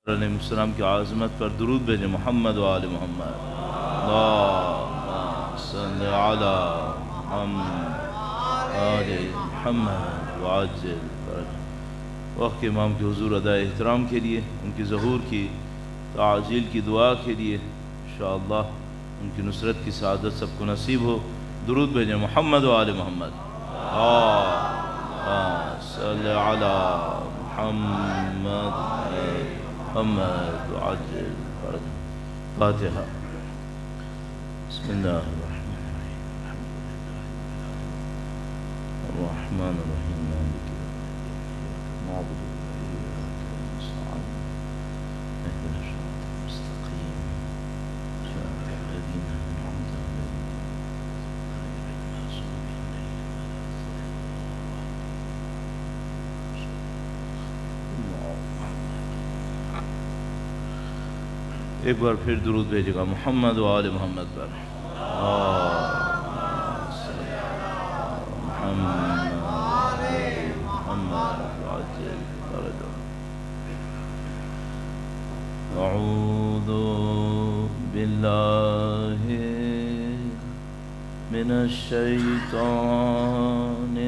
علیہ السلام کی عظمت پر درود بھیجیں محمد و آل محمد اللہم صلی علی محمد آل محمد وعجل فرجہ۔ وقت کے امام کے حضور ادائے احترام کے لیے، ان کی ظہور کی تعجیل کی دعا کے لیے انشاءاللہ ان کی نصرت کی سعادت سب کو نصیب ہو۔ درود بھیجیں محمد و آل محمد صلی علی محمد محمد وعجل فرجہ۔ فاتحہ۔ بسم اللہ الرحمن الرحیم الرحمن الرحیم مالک یوم الدین نعبد وإياك نستعين اهدنا الصراط المستقيم صراط الذين أنعمت عليهم غير المغضوب عليهم ایک بار پھر درود بھیجے گا محمد و آل محمد پر محمد وعجل فرجہ۔ اعوذ باللہ من الشیطان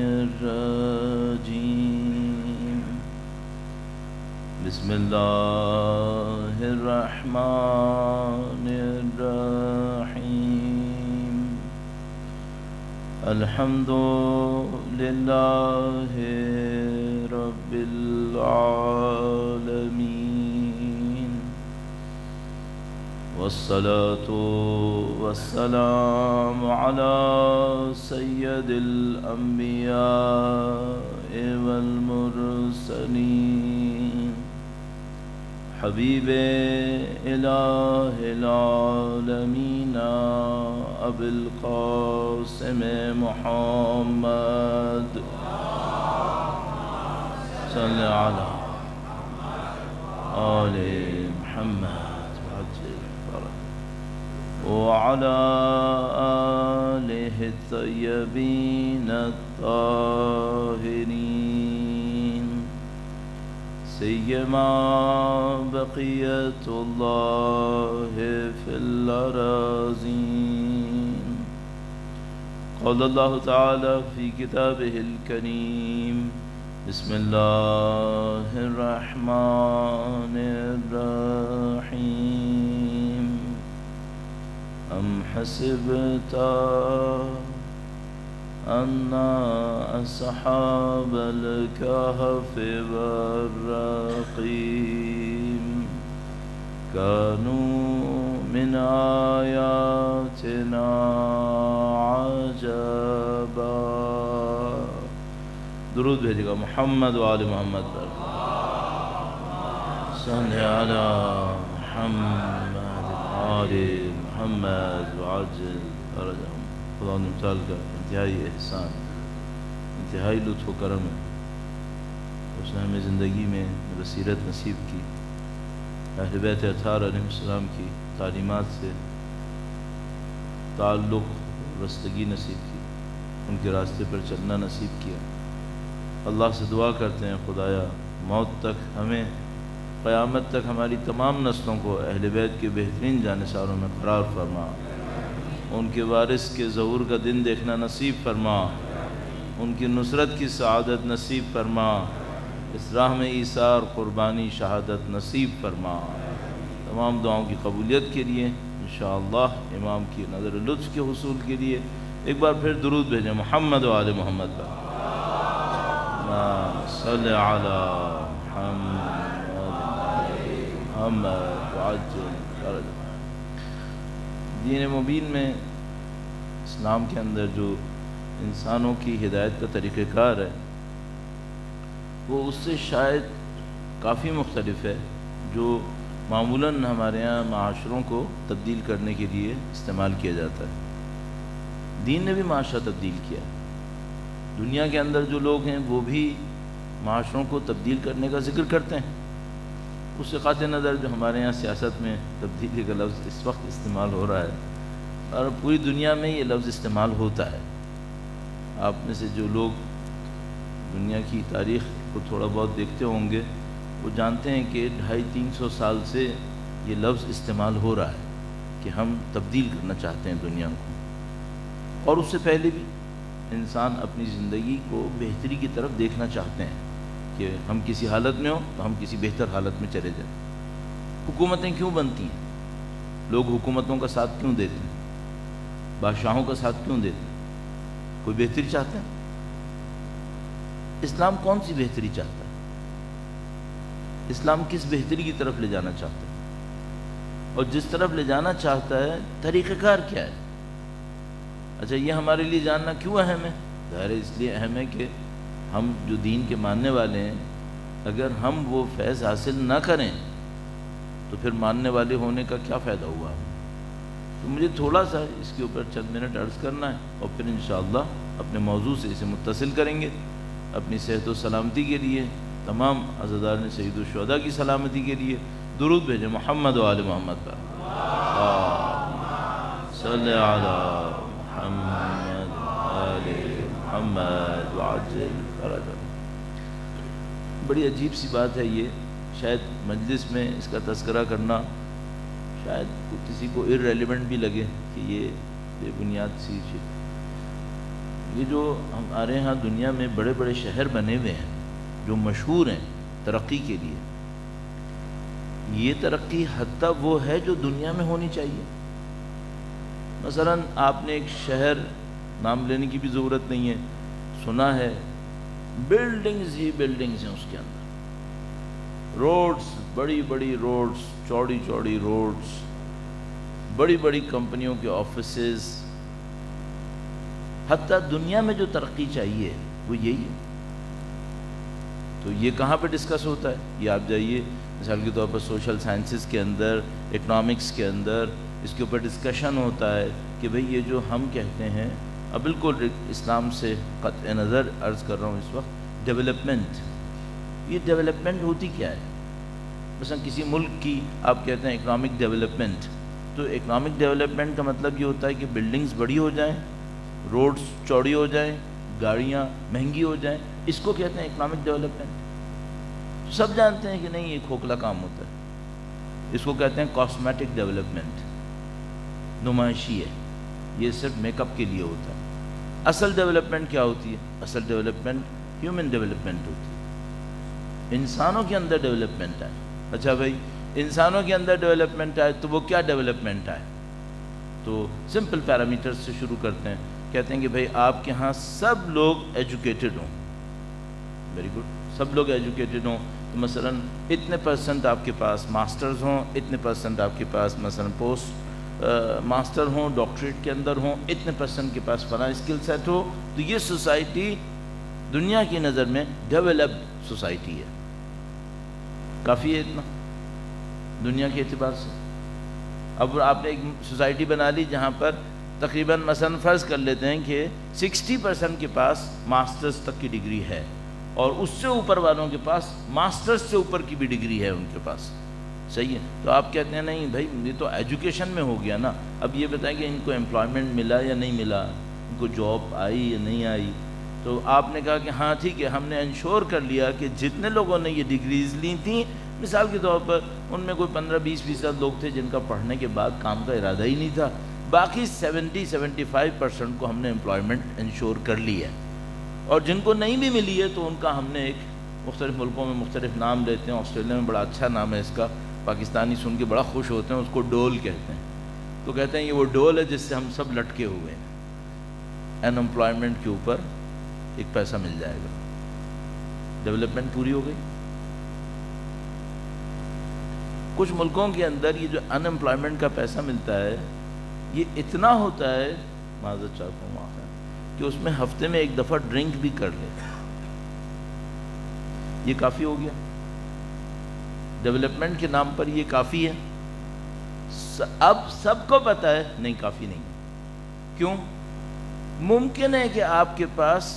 الرجیم، بسم اللہ الرحمن الرحیم، الحمد للہ رب العالمین، والصلاة والسلام علی سید الانبیاء والمرسلین، حبیب الہ العالمین ابی القاسم محمد صلی علی آل محمد وعجل فرجہ، وعلی آلہ الطیبین الطاہرین، سیما بقیت اللہ فی الأراضین۔ قال اللہ تعالی فی کتابہ الکریم، بسم اللہ الرحمن الرحیم، ام حسبت ان اصحاب الكهف والرقیم كانوا من آیاتنا عجبا۔ درود بھیجے گا محمد و آل محمد پر صلی علی محمد آل محمد وعجل فرجہ۔ خدا نے تعالیٰ کا انتہائی احسان، انتہائی لطف و کرم ہے، اس نے ہمیں زندگی میں بصیرت نصیب کی، اہل بیت اطہار علیہ السلام کی تعلیمات سے تعلق رستگی نصیب کی، ان کے راستے پر چلنا نصیب کیا۔ اللہ سے دعا کرتے ہیں خدایا موت تک ہمیں، قیامت تک ہماری تمام نسلوں کو اہل بیت کے بہترین جانثاروں میں قرار فرما، ان کے وارث کے ظہور کا دن دیکھنا نصیب فرما، ان کی نصرت کی سعادت نصیب فرما، اس راہ میں ایثار قربانی شہادت نصیب فرما۔ تمام دعاؤں کی قبولیت کے لیے انشاءاللہ امام کی نظر لطف کے حصول کے لیے ایک بار پھر درود بھیجیں محمد و آل محمد پر صلی علی محمد وعجل فرجہ۔ دین مبین میں، اسلام کے اندر جو انسانوں کی ہدایت کا طریقہ کار ہے وہ اس سے شاید کافی مختلف ہے جو معمولاً ہمارے ہاں معاشروں کو تبدیل کرنے کے لیے استعمال کیا جاتا ہے۔ دین نے بھی معاشرہ تبدیل کیا، دنیا کے اندر جو لوگ ہیں وہ بھی معاشروں کو تبدیل کرنے کا ذکر کرتے ہیں، اس سے قاطع نظر جو ہمارے ہاں سیاست میں تبدیلی کا لفظ اس وقت استعمال ہو رہا ہے اور پوری دنیا میں یہ لفظ استعمال ہوتا ہے۔ آپ میں سے جو لوگ دنیا کی تاریخ کو تھوڑا بہت دیکھتے ہوں گے وہ جانتے ہیں کہ 250-300 سال سے یہ لفظ استعمال ہو رہا ہے کہ ہم تبدیل کرنا چاہتے ہیں دنیا کو، اور اس سے پہلے بھی انسان اپنی زندگی کو بہتری کی طرف دیکھنا چاہتے ہیں کہ ہم کسی حالت میں ہوں تو ہم کسی بہتر حالت میں چلے جائیں۔ حکومتیں کیوں بنتی ہیں؟ لوگ حکومتوں کا ساتھ کیوں دیتے ہیں؟ بادشاہوں کا ساتھ کیوں دیتے ہیں؟ کوئی بہتری چاہتا ہے؟ اسلام کون سی بہتری چاہتا ہے؟ اسلام کس بہتری کی طرف لے جانا چاہتا ہے؟ اور جس طرف لے جانا چاہتا ہے طریقہ کار کیا ہے؟ اچھا، یہ ہمارے لیے جاننا کیوں اہم ہے؟ ظاہر اس لیے اہم ہے کہ ہم جو دین کے ماننے والے ہیں، اگر ہم وہ فیض حاصل نہ کریں تو پھر ماننے والے ہونے کا کیا فائدہ ہوا؟ تو مجھے تھوڑا سا اس کے اوپر چند منٹ عرض کرنا ہے، اور پھر انشاءاللہ اپنے موضوع سے اسے متصل کریں گے۔ اپنی صحت و سلامتی کے لیے، تمام عزادارِ سید الشہداء کی سلامتی کے لیے درود بھیجیں محمد و آل محمد پر۔ صلی علی محمد آل محمد وعجل فرجہ۔ بڑی عجیب سی بات ہے یہ، شاید مجلس میں اس کا تذکرہ کرنا شاید کسی کو irrelevant بھی لگے کہ یہ بے بنیاد سی چیز۔ یہ جو ہمارے ہاں دنیا میں بڑے بڑے شہر بنے ہوئے ہیں جو مشہور ہیں ترقی کے لیے، یہ ترقی حتیٰ وہ ہے جو دنیا میں ہونی چاہیے۔ مثلا آپ نے ایک شہر، نام لینے کی بھی ضرورت نہیں ہے، سنا ہے بلڈنگز ہی بلڈنگز ہیں اس کے اندر، روڈز، بڑی بڑی روڈز، چوڑی چوڑی روڈز، بڑی بڑی کمپنیوں کے آفیسز، حتیٰ دنیا میں جو ترقی چاہیے وہ یہی ہے۔ تو یہ کہاں پہ ڈسکس ہوتا ہے؟ یہ آپ جائیے مثال کے طور پر سوشل سائنسز کے اندر، اکنامکس کے اندر اس کے اوپر ڈسکشن ہوتا ہے کہ بھئی یہ جو ہم کہتے ہیں، اب بالکل اسلام سے قطع نظر عرض کر رہا ہوں اس وقت، ڈیولپمنٹ، یہ ڈیولپمنٹ ہوتی کیا ہے؟ مثلا کسی ملک کی آپ کہتے ہیں اکنامک ڈیولپمنٹ، تو اکنامک ڈیولپمنٹ کا مطلب یہ ہوتا ہے کہ بلڈنگز بڑی ہو جائیں، روڈز چوڑی ہو جائیں، گاڑیاں مہنگی ہو جائیں، اس کو کہتے ہیں اکنامک ڈیولپمنٹ۔ سب جانتے ہیں کہ نہیں، یہ کھوکھلا کام ہوتا ہے، اس کو کہتے ہیں کاسمیٹک ڈیولپمنٹ، نمائشی ہے، یہ صرف میک اپ کے لیے ہوتا ہے۔ اصل ڈیولپمنٹ کیا ہوتی ہے؟ اصل ڈیولپمنٹ ہیومن ڈیولپمنٹ ہوتی ہے، انسانوں کے اندر ڈیولپمنٹ ہے۔ اچھا بھائی، انسانوں کے اندر ڈیولپمنٹ آئے تو وہ کیا ڈیولپمنٹ آئے؟ تو سمپل پیرامیٹرز سے شروع کرتے ہیں، کہتے ہیں کہ بھئی آپ کے ہاں سب لوگ ایجوکیٹڈ ہوں، ویری گڈ، سب لوگ ایجوکیٹڈ ہوں، تو مثلا اتنے پرسنٹ آپ کے پاس ماسٹرز ہوں، اتنے پرسنٹ آپ کے پاس مثلا پوسٹ ماسٹر ہوں، ڈاکٹریٹ کے اندر ہوں، اتنے پرسنٹ کے پاس فلاں اسکل سیٹ ہو، تو یہ سوسائٹی دنیا کی نظر میں ڈیولپڈ سوسائٹی ہے۔ کافی ہے اتنا دنیا کے اعتبار سے۔ اب آپ نے ایک سوسائٹی بنا لی جہاں پر تقریباً مثلا فرض کر لیتے ہیں کہ 60% کے پاس ماسٹرز تک کی ڈگری ہے، اور اس سے اوپر والوں کے پاس ماسٹرز سے اوپر کی بھی ڈگری ہے ان کے پاس، صحیح ہے؟ تو آپ کہتے ہیں نہیں بھائی یہ تو ایجوکیشن میں ہو گیا نا، اب یہ بتائیں کہ ان کو امپلائمنٹ ملا یا نہیں ملا، ان کو جاب آئی یا نہیں آئی؟ تو آپ نے کہا کہ ہاں ٹھیک ہے، ہم نے انشور کر لیا کہ جتنے لوگوں نے یہ ڈگریز لی تھیں، مثال کے طور پر ان میں کوئی 15-20% لوگ تھے جن کا پڑھنے کے بعد کام کا ارادہ ہی نہیں تھا، باقی 70-75% کو ہم نے امپلائمنٹ انشور کر لی ہے، اور جن کو نہیں بھی ملی ہے تو ان کا ہم نے ایک مختلف ملکوں میں مختلف نام لیتے ہیں، آسٹریلیا میں بڑا اچھا نام ہے اس کا، پاکستانی سن کے بڑا خوش ہوتے ہیں، اس کو ڈول کہتے ہیں، تو کہتے ہیں یہ وہ ڈول ہے جس سے ہم سب لٹکے ہوئے ہیں، ان امپلائمنٹ کے اوپر ایک پیسہ مل جائے گا، ڈیولپمنٹ پوری ہو گئی۔ کچھ ملکوں کے اندر یہ جو ان امپلائمنٹ کا پیسہ ملتا ہے یہ اتنا ہوتا ہے، معذرت چاہتا ہوں وہاں کہ اس میں ہفتے میں ایک دفعہ ڈرنک بھی کر لے، یہ کافی ہو گیا ڈیولپمنٹ کے نام پر، یہ کافی ہے؟ اب سب کو پتہ ہے نہیں، کافی نہیں ہے۔ کیوں؟ ممکن ہے کہ آپ کے پاس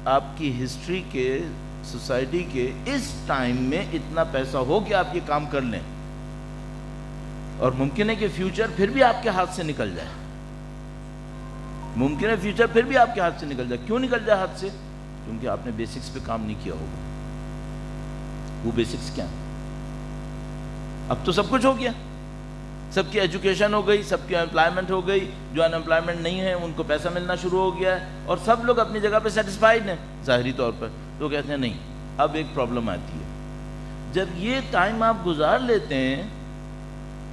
آپ کی ہسٹری کے، سوسائٹی کے اس ٹائم میں اتنا پیسہ ہو کہ آپ یہ کام کر لیں، اور ممکن ہے کہ فیوچر پھر بھی آپ کے ہاتھ سے نکل جائے، ممکن ہے فیوچر پھر بھی آپ کے ہاتھ سے نکل جائے۔ کیوں نکل جائے ہاتھ سے؟ کیونکہ آپ نے بیسکس پہ کام نہیں کیا ہوگا۔ وہ بیسکس کیا ہیں؟ اب تو سب کچھ ہو گیا، سب کی ایجوکیشن ہو گئی، سب کی امپلائمنٹ ہو گئی، جو ان امپلائمنٹ نہیں ہے ان کو پیسہ ملنا شروع ہو گیا ہے، اور سب لوگ اپنی جگہ پہ سیٹسفائیڈ ہیں ظاہری طور پر. تو کہتے ہیں نہیں، اب ایک پرابلم آتی ہے. جب یہ ٹائم آپ گزار لیتے ہیں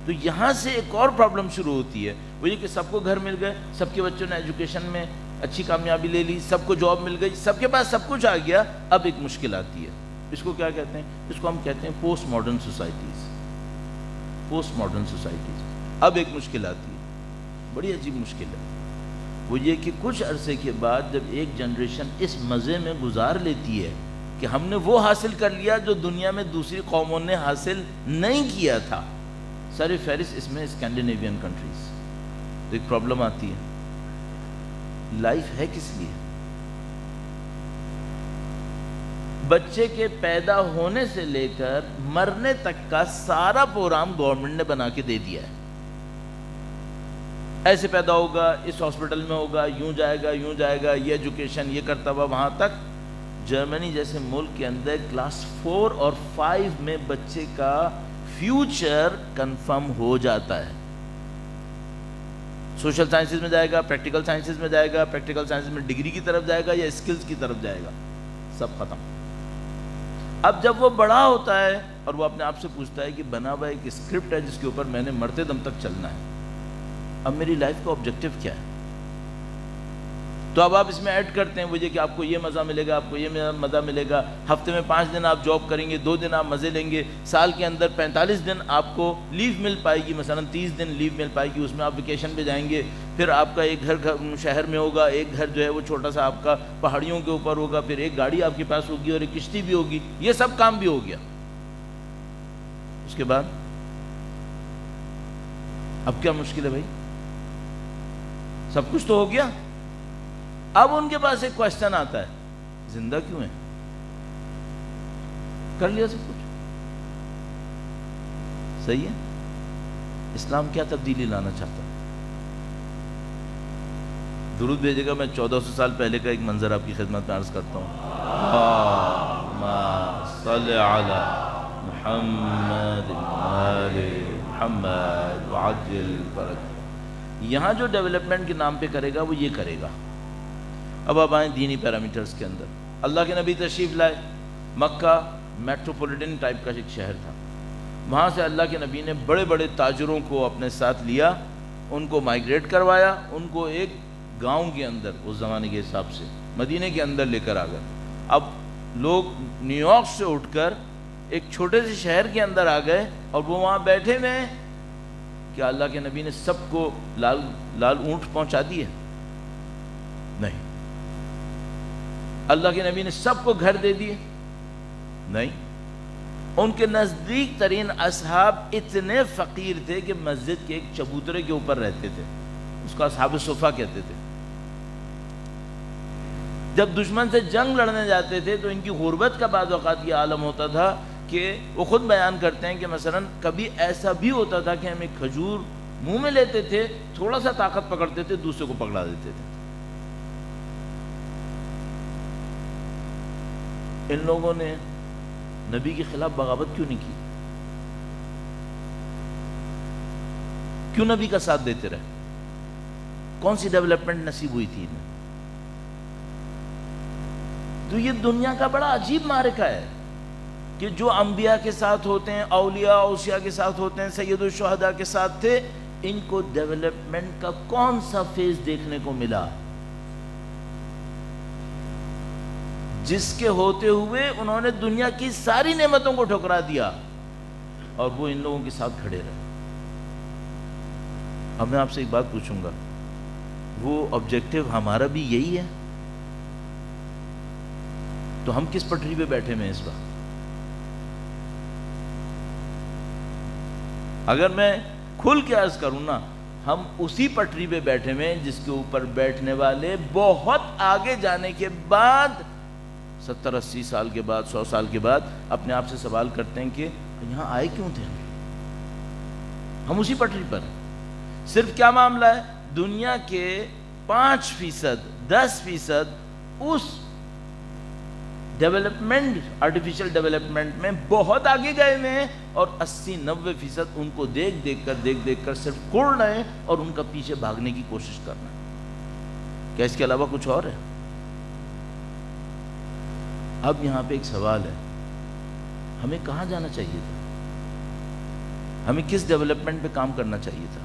تو یہاں سے ایک اور پرابلم شروع ہوتی ہے، وہ یہ کہ سب کو گھر مل گئے، سب کے بچوں نے ایجوکیشن میں اچھی کامیابی لے لی، سب کو جاب مل گئی، سب کے پاس سب کچھ آ گیا. اب ایک مشکل آتی ہے. اس کو کیا کہتے ہیں؟ اس کو ہم کہتے ہیں post modern societies. Post modern societies. اب ایک مشکل آتی ہے، بڑی عجیب مشکل ہے. وہ یہ کہ کچھ عرصے کے بعد جب ایک جنریشن اس مزے میں گزار لیتی ہے کہ ہم نے وہ حاصل کر لیا جو دنیا میں دوسری قوموں نے حاصل نہیں کیا تھا، سر فہرست اس میں اسکینڈینیوین کنٹریز، تو ایک پرابلم آتی ہے. لائف ہے کس لیے؟ بچے کے پیدا ہونے سے لے کر مرنے تک کا سارا پروگرام گورنمنٹ نے بنا کے دے دیا ہے. ایسے پیدا ہوگا، اس ہاسپٹل میں ہوگا، یوں جائے گا، یوں جائے گا، یہ ایجوکیشن یہ کرتا ہوا وہاں تک. جرمنی جیسے ملک کے اندر کلاس 4 اور 5 میں بچے کا فیوچر کنفرم ہو جاتا ہے. سوشل سائنسز میں جائے گا، پریکٹیکل سائنسز میں جائے گا، پریکٹیکل سائنسز میں ڈگری کی طرف جائے گا یا اسکلز کی طرف جائے گا، سب ختم. اب جب وہ بڑا ہوتا ہے اور وہ اپنے آپ سے پوچھتا ہے کہ بنا ہوا ایک اسکرپٹ ہے جس کے اوپر میں نے مرتے دم تک چلنا ہے، اب میری لائف کا آبجیکٹیو کیا ہے؟ تو اب آپ اس میں ایڈ کرتے ہیں وہ یہ کہ آپ کو یہ مزہ ملے گا، آپ کو یہ مزہ ملے گا، ہفتے میں 5 دن آپ جاب کریں گے، 2 دن آپ مزے لیں گے، سال کے اندر 45 دن آپ کو لیو مل پائے گی، مثلا 30 دن لیو مل پائے گی، اس میں آپ ویکیشن پہ جائیں گے. پھر آپ کا ایک گھر شہر میں ہوگا، ایک گھر جو ہے وہ چھوٹا سا آپ کا پہاڑیوں کے اوپر ہوگا، پھر ایک گاڑی آپ کے پاس ہوگی اور ایک کشتی بھی ہوگی. یہ سب کام بھی ہو گیا. اس کے بعد اب کیا مشکل ہے بھائی؟ سب کچھ تو ہو گیا. اب ان کے پاس ایک کوشچن آتا ہے، زندہ کیوں ہے؟ کر لیا سب کچھ، صحیح ہے. اسلام کیا تبدیلی لانا چاہتا ہے؟ درود بھیجے گا. میں 1400 سال پہلے کا ایک منظر آپ کی خدمت میں عرض کرتا ہوں. اللہم صلی علی محمد آل محمد وعجل فرج. یہاں جو ڈیولپمنٹ کے نام پہ کرے گا وہ یہ کرے گا. اب آپ آئیں دینی پیرامیٹرز کے اندر. اللہ کے نبی تشریف لائے. مکہ میٹروپولیٹن ٹائپ کا ایک شہر تھا. وہاں سے اللہ کے نبی نے بڑے بڑے تاجروں کو اپنے ساتھ لیا، ان کو مائیگریٹ کروایا، ان کو ایک گاؤں کے اندر اس زمانے کے حساب سے مدینے کے اندر لے کر آ گئے. اب لوگ نیو یارک سے اٹھ کر ایک چھوٹے سے شہر کے اندر آ گئے اور وہ وہاں بیٹھے ہوئے. کیا اللہ کے نبی نے سب کو لال اونٹ پہنچا دیے؟ نہیں. اللہ کے نبی نے سب کو گھر دے دیے؟ نہیں. ان کے نزدیک ترین اصحاب اتنے فقیر تھے کہ مسجد کے ایک چبوترے کے اوپر رہتے تھے، اس کو اصحاب صفا کہتے تھے. جب دشمن سے جنگ لڑنے جاتے تھے تو ان کی غربت کا بعض اوقات یہ عالم ہوتا تھا کہ وہ خود بیان کرتے ہیں کہ مثلا کبھی ایسا بھی ہوتا تھا کہ ہم ایک کھجور منہ میں لیتے تھے، تھوڑا سا طاقت پکڑتے تھے، دوسرے کو پکڑا دیتے تھے. ان لوگوں نے نبی کے خلاف بغاوت کیوں نہیں کی؟ کیوں نبی کا ساتھ دیتے رہے؟ کون سی ڈیولپمنٹ نصیب ہوئی تھی انہیں؟ تو یہ دنیا کا بڑا عجیب معرکہ ہے کہ جو انبیاء کے ساتھ ہوتے ہیں، اولیاء اوصیاء کے ساتھ ہوتے ہیں، سید الشہداء کے ساتھ تھے، ان کو ڈیولپمنٹ کا کون سا فیز دیکھنے کو ملا جس کے ہوتے ہوئے انہوں نے دنیا کی ساری نعمتوں کو ٹھکرا دیا اور وہ ان لوگوں کے ساتھ کھڑے رہے؟ اب میں آپ سے ایک بات پوچھوں گا، وہ آبجیکٹیو ہمارا بھی یہی ہے؟ تو ہم کس پٹری پہ بیٹھے ہوئے ہیں اس وقت؟ اگر میں کھل کے عرض کروں نا، ہم اسی پٹری پہ بیٹھے ہوئے ہیں جس کے اوپر بیٹھنے والے بہت آگے جانے کے بعد 70-80 سال کے بعد، 100 سال کے بعد اپنے آپ سے سوال کرتے ہیں کہ یہاں آئے کیوں تھے ہم اسی پٹری پر ہیں. صرف کیا معاملہ ہے؟ دنیا کے 5%، 10% اس ڈیولپمنٹ، آرٹیفیشل ڈیولپمنٹ میں بہت آگے گئے ہوئے ہیں، اور 80-90% ان کو دیکھ دیکھ کر صرف کڑ رہے ہیں اور ان کا پیچھے بھاگنے کی کوشش کر رہے ہیں۔ کیا اس کے علاوہ کچھ اور ہے؟ اب یہاں پہ ایک سوال ہے، ہمیں کہاں جانا چاہیے تھا؟ ہمیں کس ڈیولپمنٹ پہ کام کرنا چاہیے تھا؟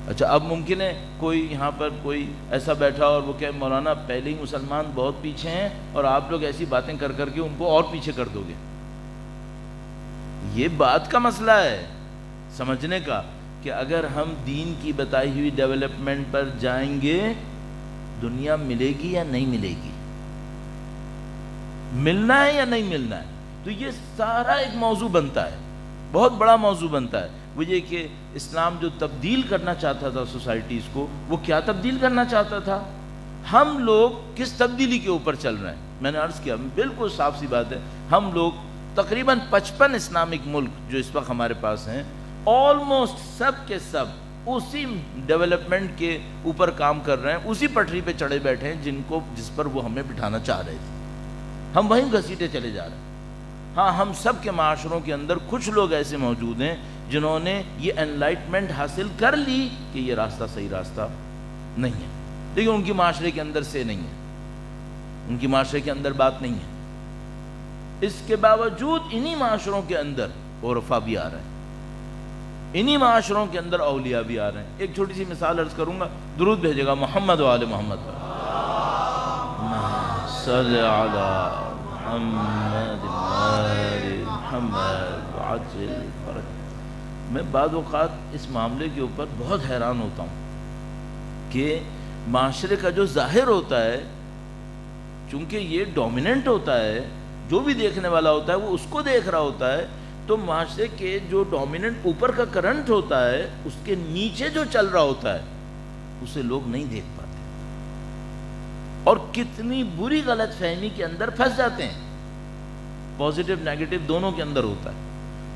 اچھا، اب ممکن ہے کوئی یہاں پر کوئی ایسا بیٹھا اور وہ کہ مولانا پہلے ہی مسلمان بہت پیچھے ہیں اور آپ لوگ ایسی باتیں کر کے ان کو اور پیچھے کر دو گے۔ یہ بات کا مسئلہ ہے سمجھنے کا کہ اگر ہم دین کی بتائی ہوئی ڈیولپمنٹ پر جائیں گے، دنیا ملے گی یا نہیں ملے گی، ملنا ہے یا نہیں ملنا ہے؟ تو یہ سارا ایک موضوع بنتا ہے، بہت بڑا موضوع بنتا ہے۔ وہ یہ کہ اسلام جو تبدیل کرنا چاہتا تھا سوسائٹیز کو، وہ کیا تبدیل کرنا چاہتا تھا؟ ہم لوگ کس تبدیلی کے اوپر چل رہے ہیں؟ میں نے عرض کیا بالکل صاف سی بات ہے، ہم لوگ تقریباً 55 اسلامک ملک جو اس وقت ہمارے پاس ہیں، آلموسٹ سب کے سب اسی ڈیولپمنٹ کے اوپر کام کر رہے ہیں، اسی پٹری پہ چڑھے بیٹھے ہیں جس پر وہ ہمیں بٹھانا چاہ رہے تھے، ہم وہیں گھسیٹے چلے جا رہے ہیں۔ ہاں، ہم سب کے معاشروں کے اندر کچھ لوگ ایسے موجود ہیں جنہوں نے یہ انلائٹمنٹ حاصل کر لی کہ یہ راستہ صحیح راستہ نہیں ہے، لیکن ان کی معاشرے کے اندر سے نہیں ہے، ان کی معاشرے کے اندر بات نہیں ہے۔ اس کے باوجود انہی معاشروں کے اندر عرفا بھی آ رہے ہیں، انہی معاشروں کے اندر اولیاء بھی آ رہے ہیں۔ ایک چھوٹی سی مثال عرض کروں گا، درود بھیجے گا محمد و آل محمد، صلی علی محمد محمد عجل فرج۔ میں بعض اوقات اس معاملے کے اوپر بہت حیران ہوتا ہوں کہ معاشرے کا جو ظاہر ہوتا ہے، چونکہ یہ ڈومیننٹ ہوتا ہے، جو بھی دیکھنے والا ہوتا ہے وہ اس کو دیکھ رہا ہوتا ہے، تو معاشرے کے جو ڈومیننٹ اوپر کا کرنٹ ہوتا ہے، اس کے نیچے جو چل رہا ہوتا ہے اسے لوگ نہیں دیکھ پاتے، اور کتنی بری غلط فہمی کے اندر پھنس جاتے ہیں۔ پازیٹیو نیگیٹو دونوں کے اندر ہوتا ہے۔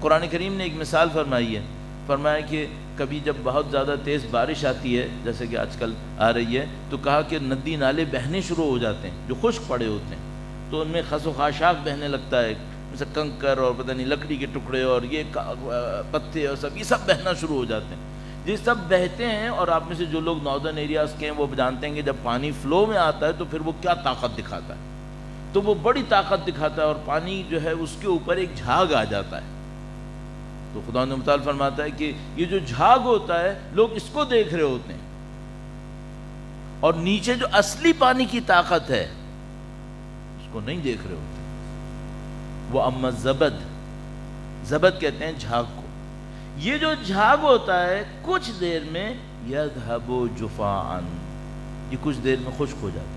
قرآن کریم نے ایک مثال فرمائی ہے، فرمایا کہ کبھی جب بہت زیادہ تیز بارش آتی ہے، جیسے کہ آج کل آ رہی ہے، تو کہا کہ ندی نالے بہنے شروع ہو جاتے ہیں جو خشک پڑے ہوتے ہیں، تو ان میں خس و خاشاک بہنے لگتا ہے، جیسے کنکر اور پتہ نہیں لکڑی کے ٹکڑے اور یہ پتے اور سب، یہ سب بہنا شروع ہو جاتے ہیں۔ یہ سب بہتے ہیں، اور آپ میں سے جو لوگ ناردرن ایریاز کے ہیں وہ جانتے ہیں کہ جب پانی فلو میں آتا ہے تو پھر وہ کیا طاقت دکھاتا ہے، تو وہ بڑی طاقت دکھاتا ہے، اور پانی جو ہے اس کے اوپر ایک جھاگ آ جاتا ہے۔ تو خدا نے متعال فرماتا ہے کہ یہ جو جھاگ ہوتا ہے لوگ اس کو دیکھ رہے ہوتے ہیں، اور نیچے جو اصلی پانی کی طاقت ہے اس کو نہیں دیکھ رہے ہوتے۔ وہ اما زبد کہتے ہیں جھاگ کو۔ یہ جو جھاگ ہوتا ہے کچھ دیر میں یذهب جفاءً، یہ کچھ دیر میں خشک ہو جاتا ہے۔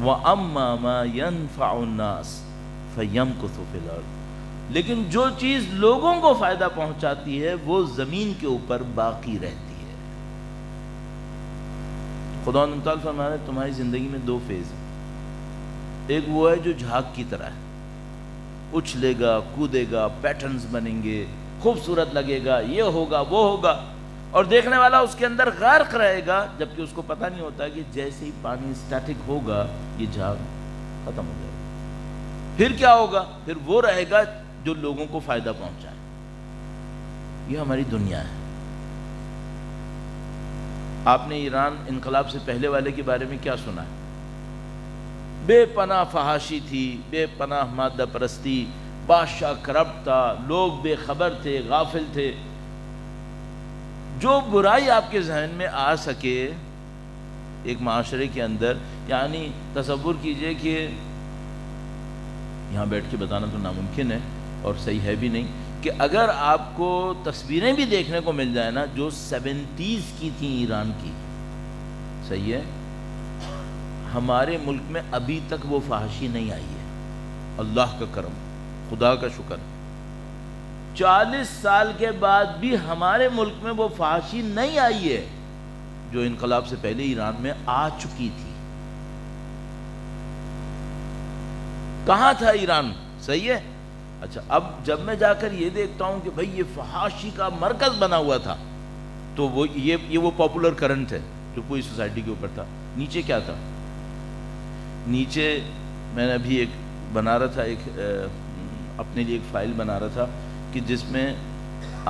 وَأَمَّا مَا يَنْفَعُ النَّاسِ فَيَمْكُثُ فِي الْأَرْضِ، لیکن جو چیز لوگوں کو فائدہ پہنچاتی ہے وہ زمین کے اوپر باقی رہتی ہے۔ خدا نے تعالیٰ فرمایا تمہاری زندگی میں دو فیز ہیں، ایک وہ ہے جو جھاگ کی طرح ہے، اچھلے گا، کودے گا، پیٹرنز بنیں گے، خوبصورت لگے گا، یہ ہوگا وہ ہوگا، اور دیکھنے والا اس کے اندر غرق رہے گا، جبکہ اس کو پتہ نہیں ہوتا کہ جیسے ہی پانی اسٹیٹک ہوگا یہ جھاگ ختم ہو جائے گا۔ پھر کیا ہوگا؟ پھر وہ رہے گا جو لوگوں کو فائدہ پہنچائے۔ یہ ہماری دنیا ہے۔ آپ نے ایران انقلاب سے پہلے والے کے بارے میں کیا سنا ہے؟ بے پناہ فحاشی تھی، بے پناہ مادہ پرستی، بادشاہ کرپٹ تھا، لوگ بے خبر تھے، غافل تھے۔ جو برائی آپ کے ذہن میں آ سکے ایک معاشرے کے اندر، یعنی تصور کیجئے کہ یہاں بیٹھ کے بتانا تو ناممکن ہے اور صحیح ہے بھی نہیں، کہ اگر آپ کو تصویریں بھی دیکھنے کو مل جائے نا جو 70s کی تھیں ایران کی، صحیح ہے، ہمارے ملک میں ابھی تک وہ فحاشی نہیں آئی ہے۔ اللہ کا کرم، خدا کا شکر، 40 سال کے بعد بھی ہمارے ملک میں وہ فحاشی نہیں آئی ہے جو انقلاب سے پہلے ایران میں آ چکی تھی۔ کہاں تھا ایران؟ صحیح ہے۔ اچھا، اب جب میں جا کر یہ دیکھتا ہوں کہ بھئی یہ فحاشی کا مرکز بنا ہوا تھا، تو وہ یہ پاپولر کرنٹ ہے جو پوری سوسائٹی کے اوپر تھا، نیچے کیا تھا؟ نیچے میں نے ابھی ایک بنا رہا تھا، ایک اپنے لیے ایک فائل بنا رہا تھا کہ جس میں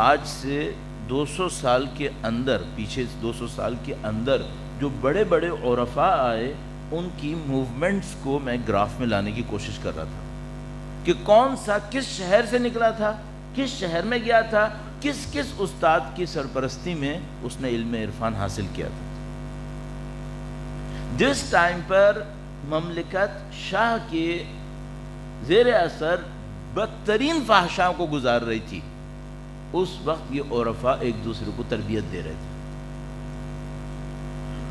آج سے 200 سال کے اندر، پیچھے 200 سال کے اندر جو بڑے بڑے عرفاء آئے ان کی موومنٹس کو میں گراف میں لانے کی کوشش کر رہا تھا کہ کون سا کس شہر سے نکلا تھا، کس شہر میں گیا تھا، کس کس استاد کی سرپرستی میں اس نے علم عرفان حاصل کیا تھا. جس ٹائم پر مملکت شاہ کے زیر اثر بدترین فحشاؤں کو گزار رہی تھی، اس وقت یہ عرفاء ایک دوسرے کو تربیت دے رہے تھے.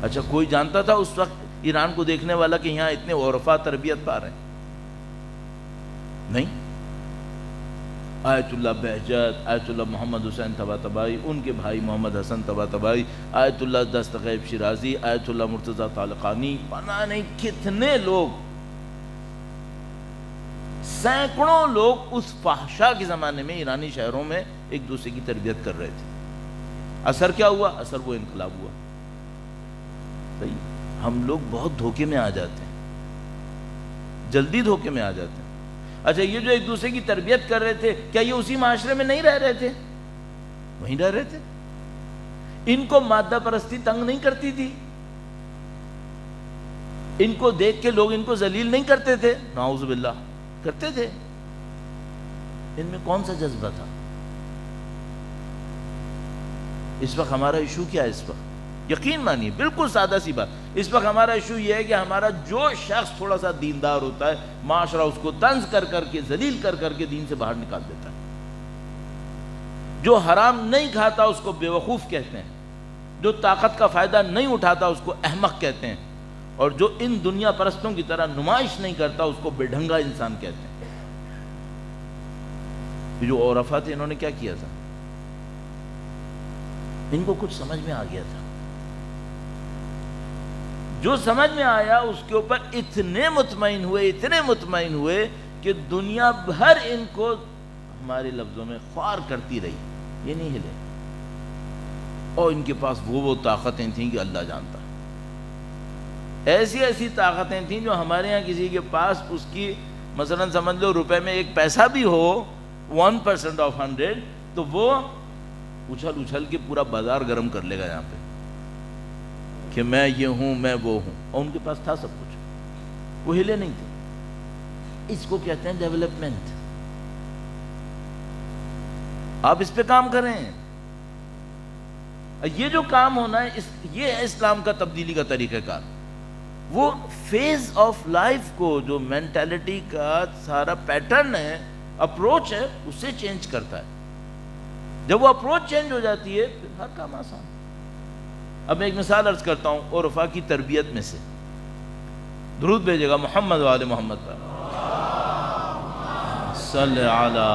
اچھا کوئی جانتا تھا اس وقت ایران کو دیکھنے والا کہ یہاں اتنے عرفاء تربیت پا رہے ہیں؟ نہیں. آیت اللہ بہجت، آیت اللہ محمد حسین طباطبائی، ان کے بھائی محمد حسن طباطبائی، آیت اللہ دستغیب شیرازی، آیت اللہ مرتضیٰ طالقانی، پتہ نہیں کتنے لوگ، سینکڑوں لوگ اس فحشا کے زمانے میں ایرانی شہروں میں ایک دوسرے کی تربیت کر رہے تھے. اثر کیا ہوا؟ اثر وہ انقلاب ہوا. صحیح. ہم لوگ بہت دھوکے میں آ جاتے ہیں، جلدی دھوکے میں آ جاتے ہیں. اچھا یہ جو ایک دوسرے کی تربیت کر رہے تھے، کیا یہ اسی معاشرے میں نہیں رہ رہے تھے؟ وہیں رہ رہے تھے. ان کو مادہ پرستی تنگ نہیں کرتی تھی؟ ان کو دیکھ کے لوگ ان کو ذلیل نہیں کرتے تھے؟ نعوذ باللہ کرتے تھے. ان میں کون سا جذبہ تھا؟ اس وقت ہمارا ایشو کیا ہے؟ اس وقت یقین مانیے بالکل سادہ سی بات، اس وقت ہمارا ایشو یہ ہے کہ ہمارا جو شخص تھوڑا سا دیندار ہوتا ہے، معاشرہ اس کو طنز کر کر کے، ذلیل کر کر کے دین سے باہر نکال دیتا ہے. جو حرام نہیں کھاتا اس کو بیوقوف کہتے ہیں، جو طاقت کا فائدہ نہیں اٹھاتا اس کو احمق کہتے ہیں، اور جو ان دنیا پرستوں کی طرح نمائش نہیں کرتا اس کو بے ڈھنگا انسان کہتے ہیں. یہ جو عرفاء تھے انہوں نے کیا کیا تھا؟ ان کو کچھ سمجھ میں آ گیا تھا. جو سمجھ میں آیا اس کے اوپر اتنے مطمئن ہوئے کہ دنیا بھر ان کو ہمارے لفظوں میں خوار کرتی رہی، یہ نہیں ہلے. اور ان کے پاس وہ طاقتیں تھیں کہ اللہ جانتا، ایسی طاقتیں تھیں جو ہمارے یہاں کسی کے پاس اس کی مثلا سمجھ لو روپے میں 1 پیسہ بھی ہو 1% آف 100 تو وہ اچھل کے پورا بازار گرم کر لے گا یہاں پہ کہ میں یہ ہوں، میں وہ ہوں. اور ان کے پاس تھا سب کچھ، وہ ہلے نہیں تھے. اس کو کہتے ہیں ڈیولپمنٹ. آپ اس پہ کام کریں. یہ جو کام ہونا ہے یہ ہے اسلام کا تبدیلی کا طریقہ کار. وہ فیز آف لائف کو جو مینٹالٹی کا سارا پیٹرن ہے، اپروچ ہے، اسے چینج کرتا ہے. جب وہ اپروچ چینج ہو جاتی ہے پھر ہر کام آسان. اب میں ایک مثال عرض کرتا ہوں عرفاء کی تربیت میں سے. درود بھیجے گا محمد وآل محمد پر. صلی علی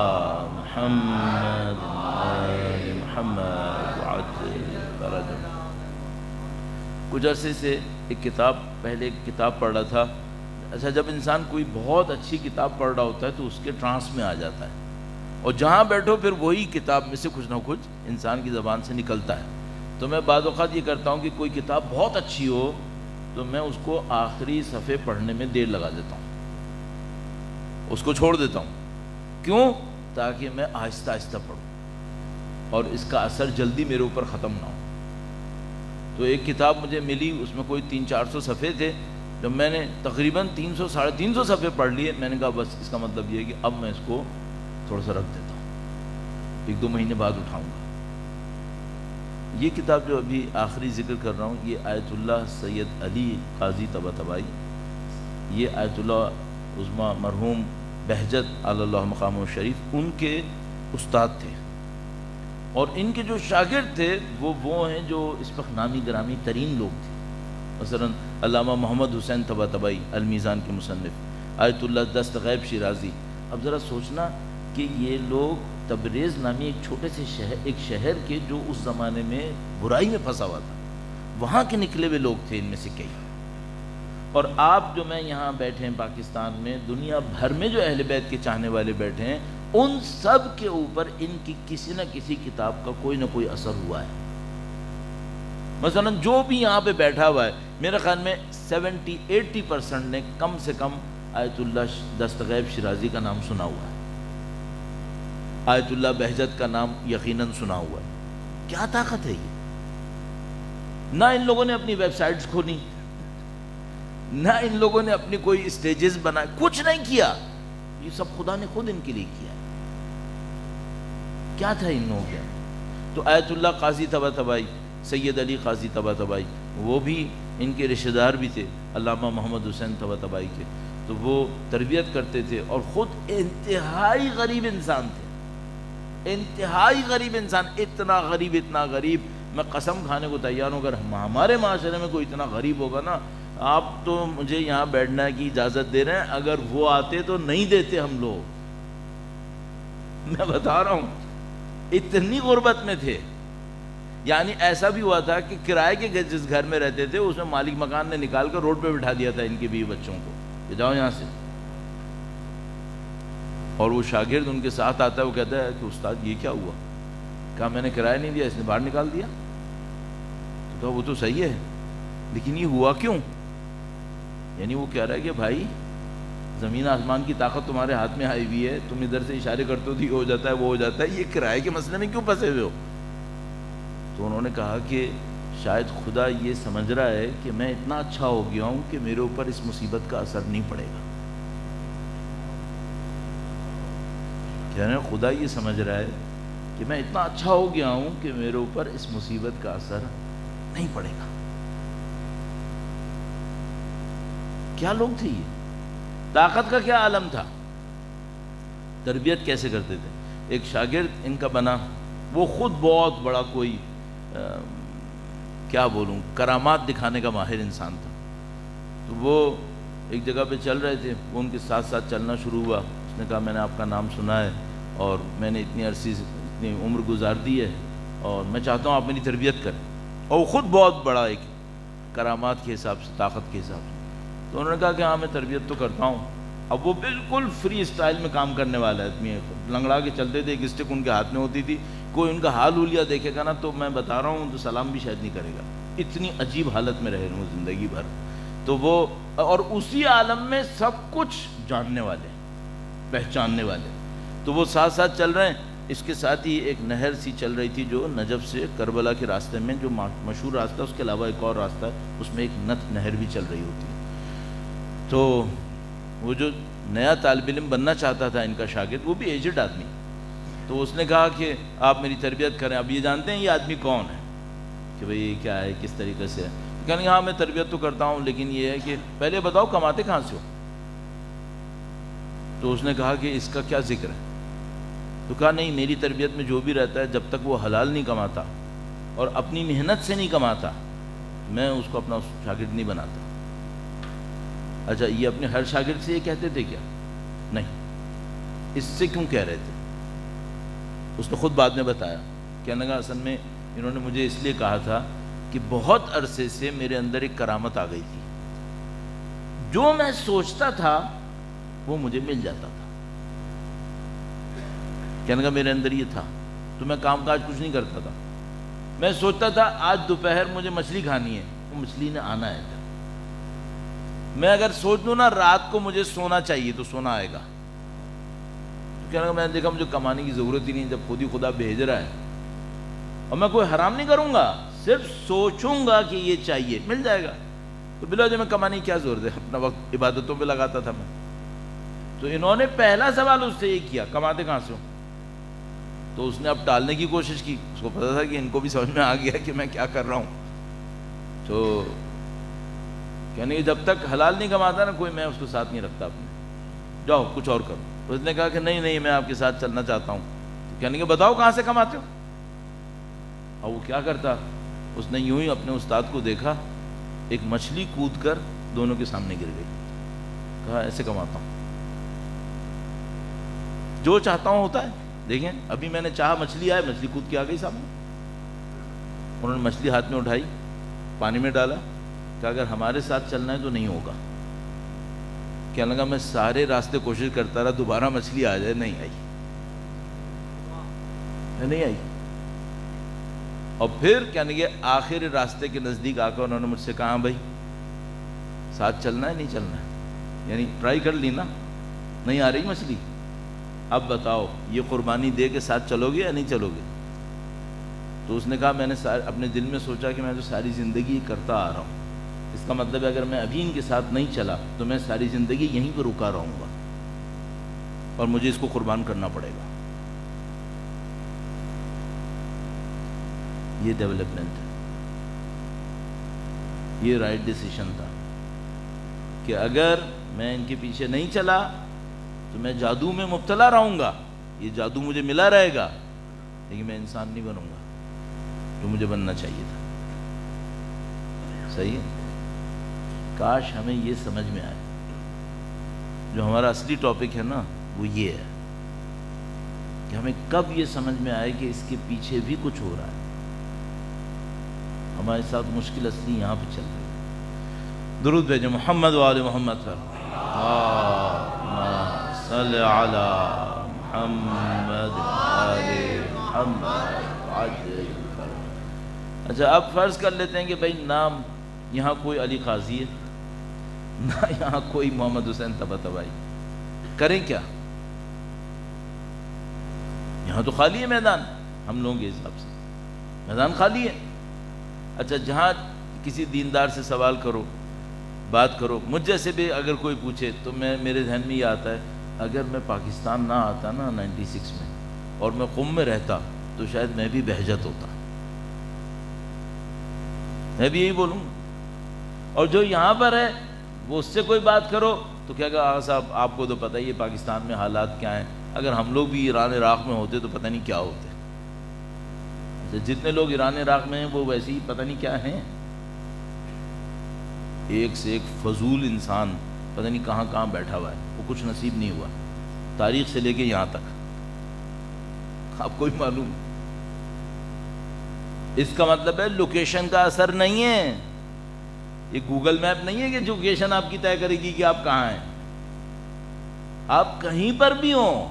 محمد آل محمد وعجل فرجہ. کچھ عرصے سے پہلے ایک کتاب پڑھ رہا تھا. اچھا جب انسان کوئی بہت اچھی کتاب پڑھ رہا ہوتا ہے تو اس کے ٹرانس میں آ جاتا ہے، اور جہاں بیٹھو پھر وہی کتاب میں سے کچھ نہ کچھ انسان کی زبان سے نکلتا ہے. تو میں بعض اوقات یہ کرتا ہوں کہ کوئی کتاب بہت اچھی ہو تو میں اس کو آخری صفحے پڑھنے میں دیر لگا دیتا ہوں، اس کو چھوڑ دیتا ہوں. کیوں؟ تاکہ میں آہستہ آہستہ پڑھوں اور اس کا اثر جلدی میرے اوپر ختم نہ ہو. تو ایک کتاب مجھے ملی، اس میں کوئی 300-400 صفحے تھے. جب میں نے تقریباً 300-350 صفحے پڑھ لیے، میں نے کہا بس اس کا مطلب یہ ہے کہ اب میں اس کو تھوڑا سا رکھ دیتا ہوں، 1-2 مہینے بعد اٹھاؤں گا. یہ کتاب جو ابھی آخری ذکر کر رہا ہوں یہ آیت اللہ سید علی قاضی طباطبائی، یہ آیت اللہ عظمیٰ مرحوم بہجت علی اللہ مقام شریف ان کے استاد تھے. اور ان کے جو شاگرد تھے وہ ہیں جو اس وقت نامی گرامی ترین لوگ تھے. مثلا علامہ محمد حسین طباطبائی المیزان کے مصنف، آیت اللہ دستغیب شیرازی. اب ذرا سوچنا کہ یہ لوگ تبریز نامی ایک چھوٹے سے شہر کے جو اس زمانے میں برائی میں پھنسا ہوا تھا، وہاں کے نکلے ہوئے لوگ تھے ان میں سے کئی. اور آپ جو میں یہاں بیٹھے ہیں پاکستان میں، دنیا بھر میں جو اہل بیت کے چاہنے والے بیٹھے ہیں، ان سب کے اوپر ان کی کسی نہ کسی کتاب کا کوئی نہ کوئی اثر ہوا ہے. مثلا جو بھی یہاں پہ بیٹھا ہوا ہے میرے خیال میں 70-80% نے کم سے کم آیت اللہ دستغیب شیرازی کا نام سنا ہوا ہے، آیت اللہ بہجت کا نام یقیناً سنا ہوا ہے۔ کیا طاقت ہے یہ؟ نہ ان لوگوں نے اپنی ویب سائٹس کھولی، نہ ان لوگوں نے اپنی کوئی اسٹیجز بنائے، کچھ نہیں کیا، یہ سب خدا نے خود ان کے لیے کیا ہے۔ کیا تھا ان لوگوں کے؟ تو آیت اللہ قاضی طباطبائی، سید علی قاضی طباطبائی، وہ بھی ان کے رشتہ دار بھی تھے علامہ محمد حسین طباطبائی کے، تو وہ تربیت کرتے تھے اور خود انتہائی غریب انسان تھے، انتہائی غریب انسان، اتنا غریب میں قسم کھانے کو تیار ہوں، اگر ہمارے معاشرے میں کوئی اتنا غریب ہوگا نا، آپ تو مجھے یہاں بیٹھنے کی اجازت دے رہے ہیں، اگر وہ آتے تو نہیں دیتے ہم لوگ، میں بتا رہا ہوں اتنی غربت میں تھے۔ یعنی ایسا بھی ہوا تھا کہ کرائے کے جس گھر میں رہتے تھے اس میں مالک مکان نے نکال کر روڈ پہ بٹھا دیا تھا ان کے بیوی بچوں کو کہ جاؤ یہاں سے، اور وہ شاگرد ان کے ساتھ آتا ہے، وہ کہتا ہے کہ استاد یہ کیا ہوا؟ کہا میں نے کرایہ نہیں دیا، اس نے باہر نکال دیا۔ تو وہ تو صحیح ہے لیکن یہ ہوا کیوں؟ یعنی وہ کہہ رہا ہے کہ بھائی زمین آسمان کی طاقت تمہارے ہاتھ میں آئی ہوئی ہے، تم ادھر سے اشارے کرتے ہو تو یہ ہو جاتا ہے وہ ہو جاتا ہے، یہ کرائے کے مسئلے میں کیوں پھنسے ہوئے ہو؟ تو انہوں نے کہا کہ شاید خدا یہ سمجھ رہا ہے کہ میں اتنا اچھا ہو گیا ہوں کہ میرے اوپر اس مصیبت کا اثر نہیں پڑے گا۔ کہہ رہے ہیں خدا یہ سمجھ رہا ہے کہ میں اتنا اچھا ہو گیا ہوں کہ میرے اوپر اس مصیبت کا اثر نہیں پڑے گا۔ کیا لوگ تھے یہ؟ طاقت کا کیا عالم تھا؟ تربیت کیسے کرتے تھے؟ ایک شاگرد ان کا بنا، وہ خود بہت بڑا کوئی کیا بولوں کرامات دکھانے کا ماہر انسان تھا۔ تو وہ ایک جگہ پہ چل رہے تھے، وہ ان کے ساتھ ساتھ چلنا شروع ہوا۔ اس نے کہا میں نے آپ کا نام سنا ہے اور میں نے اتنی عرصی اتنی عمر گزار دی ہے اور میں چاہتا ہوں آپ میری تربیت کریں، اور وہ خود بہت بڑا ایک کرامات کے حساب سے، طاقت کے حساب سے۔ تو انہوں نے کہا کہ ہاں میں تربیت تو کرتا ہوں۔ اب وہ بالکل فری اسٹائل میں کام کرنے والا ہے، لنگڑا کے چلتے تھے، ایک اسٹک ان کے ہاتھ میں ہوتی تھی، کوئی ان کا حال ہولیا دیکھے گا نا تو میں بتا رہا ہوں تو سلام بھی شاید نہیں کرے گا، اتنی عجیب حالت میں رہے وہ زندگی بھر۔ تو وہ اور اسی عالم میں سب کچھ جاننے والے، پہچاننے والے۔ تو وہ ساتھ ساتھ چل رہے ہیں، اس کے ساتھ ہی ایک نہر سی چل رہی تھی جو نجف سے کربلا کے راستے میں، جو مشہور راستہ، اس کے علاوہ ایک اور راستہ ہے، اس میں ایک نہر بھی چل رہی ہوتی ہے۔ تو وہ جو نیا طالب علم بننا چاہتا تھا ان کا شاگرد، وہ بھی ایجڈ آدمی، تو اس نے کہا کہ آپ میری تربیت کریں۔ اب یہ جانتے ہیں یہ آدمی کون ہے کہ بھئی یہ کیا ہے، کس طریقے سے ہے؟ کہنے کہ ہاں میں تربیت تو کرتا ہوں لیکن یہ ہے کہ پہلے بتاؤ کماتے کہاں سے ہو؟ تو اس نے کہا کہ اس کا کیا ذکر ہے؟ تو کہا نہیں، میری تربیت میں جو بھی رہتا ہے جب تک وہ حلال نہیں کماتا اور اپنی محنت سے نہیں کماتا میں اس کو اپنا شاگرد نہیں بناتا۔ اچھا یہ اپنے ہر شاگرد سے یہ کہتے تھے کیا؟ نہیں۔ اس سے کیوں کہہ رہے تھے؟ اس نے خود بعد میں بتایا، کہنے لگا اصل میں انہوں نے مجھے اس لیے کہا تھا کہ بہت عرصے سے میرے اندر ایک کرامت آ گئی تھی، جو میں سوچتا تھا وہ مجھے مل جاتا تھا۔ کہنے لگا میرے اندر یہ تھا، تو میں کام کاج کچھ نہیں کرتا تھا، میں سوچتا تھا آج دوپہر مجھے مچھلی کھانی ہے، وہ مچھلی نے آنا ہے۔ میں اگر سوچ لوں نا رات کو مجھے سونا چاہیے تو سونا آئے گا۔ کہنے لگا میں نے دیکھا مجھے کمانے کی ضرورت ہی نہیں، جب خود ہی خدا بھیج رہا ہے، اور میں کوئی حرام نہیں کروں گا، صرف سوچوں گا کہ یہ چاہیے، مل جائے گا، تو بلا جو میں کمانے کی کیا ضرورت ہے، اپنا وقت عبادتوں پہ لگاتا تھا میں۔ تو انہوں نے پہلا سوال اس سے یہ کیا، کماتے کہاں سے ہو؟ تو اس نے اب ٹالنے کی کوشش کی، اس کو پتا تھا کہ ان کو بھی سمجھ میں آ گیا کہ میں کیا کر رہا ہوں۔ تو کہنے کہ جب تک حلال نہیں کماتا نا کوئی، میں اس کو ساتھ نہیں رکھتا اپنے، جاؤ کچھ اور کرو۔ اس نے کہا کہ نہیں میں آپ کے ساتھ چلنا چاہتا ہوں۔ کہنے کہ بتاؤ کہاں سے کماتے ہو؟ اور وہ کیا کرتا، اس نے یوں ہی اپنے استاد کو دیکھا، ایک مچھلی کود کر دونوں کے سامنے گر گئی، کہا ایسے کماتا ہوں، جو چاہتا ہوں ہوتا ہے۔ دیکھیں ابھی میں نے چاہا مچھلی آئے، مچھلی کود کے آ گئی سامنے۔ انہوں نے مچھلی ہاتھ میں اٹھائی، پانی میں ڈالا، کہ اگر ہمارے ساتھ چلنا ہے تو نہیں ہوگا۔ کہنے لگا میں سارے راستے کوشش کرتا رہا دوبارہ مچھلی آ جائے، نہیں آئی، نہیں آئی۔ اور پھر کہنے کہ آخر راستے کے نزدیک آ کر انہوں نے مجھ سے کہا بھائی ساتھ چلنا ہے نہیں چلنا ہے، یعنی ٹرائی کر لی نا، نہیں آ رہی مچھلی، اب بتاؤ یہ قربانی دے کے ساتھ چلو گے یا نہیں چلو گے؟ تو اس نے کہا میں نے اپنے دل میں سوچا کہ میں تو ساری زندگی کرتا آ رہا ہوں، اس کا مطلب ہے اگر میں ابھی ان کے ساتھ نہیں چلا تو میں ساری زندگی یہیں پہ رکا رہوں گا اور مجھے اس کو قربان کرنا پڑے گا۔ یہ ڈیولپمنٹ ہے، یہ رائٹ ڈیسیشن تھا کہ اگر میں ان کے پیچھے نہیں چلا تو میں جادو میں مبتلا رہوں گا، یہ جادو مجھے ملا رہے گا، لیکن میں انسان نہیں بنوں گا جو مجھے بننا چاہیے تھا۔ صحیح ہے؟ کاش ہمیں یہ سمجھ میں آئے، جو ہمارا اصلی ٹاپک ہے نا وہ یہ ہے کہ ہمیں کب یہ سمجھ میں آئے کہ اس کے پیچھے بھی کچھ ہو رہا ہے۔ ہمارے ساتھ مشکل اصلی یہاں پہ چل رہی ہے۔ درود بھیجیں محمد و آل محمد پر، اللہم صلی علی محمد آل محمد۔ اچھا اب فرض کر لیتے ہیں کہ بھئی نام یہاں کوئی علی قاضی ہے، نہ یہاں کوئی محمد حسین طباطبائی، کریں کیا؟ یہاں تو خالی ہے میدان، ہم لوگوں کے حساب سے میدان خالی ہے۔ اچھا جہاں کسی دیندار سے سوال کرو، بات کرو، مجھ جیسے بھی اگر کوئی پوچھے تو میرے ذہن میں یہ آتا ہے اگر میں پاکستان نہ آتا نا 96 میں اور میں قم میں رہتا تو شاید میں بھی بہجت ہوتا، میں بھی یہی بولوں۔ اور جو یہاں پر ہے وہ اس سے کوئی بات کرو تو کیا کہا آغا صاحب آپ کو تو پتہ ہی ہے پاکستان میں حالات کیا ہیں، اگر ہم لوگ بھی ایران عراق میں ہوتے تو پتہ نہیں کیا ہوتے۔ جتنے لوگ ایران عراق میں ہیں وہ ویسے ہی پتہ نہیں کیا ہیں، ایک سے ایک فضول انسان پتہ نہیں کہاں کہاں بیٹھا ہوا ہے، وہ کچھ نصیب نہیں ہوا تاریخ سے لے کے یہاں تک، آپ کو ہی معلوم۔ اس کا مطلب ہے لوکیشن کا اثر نہیں ہے، یہ گوگل میپ نہیں ہے کہ لوکیشن آپ کی طے کرے گی کہ آپ کہاں ہیں، آپ کہیں پر بھی ہوں،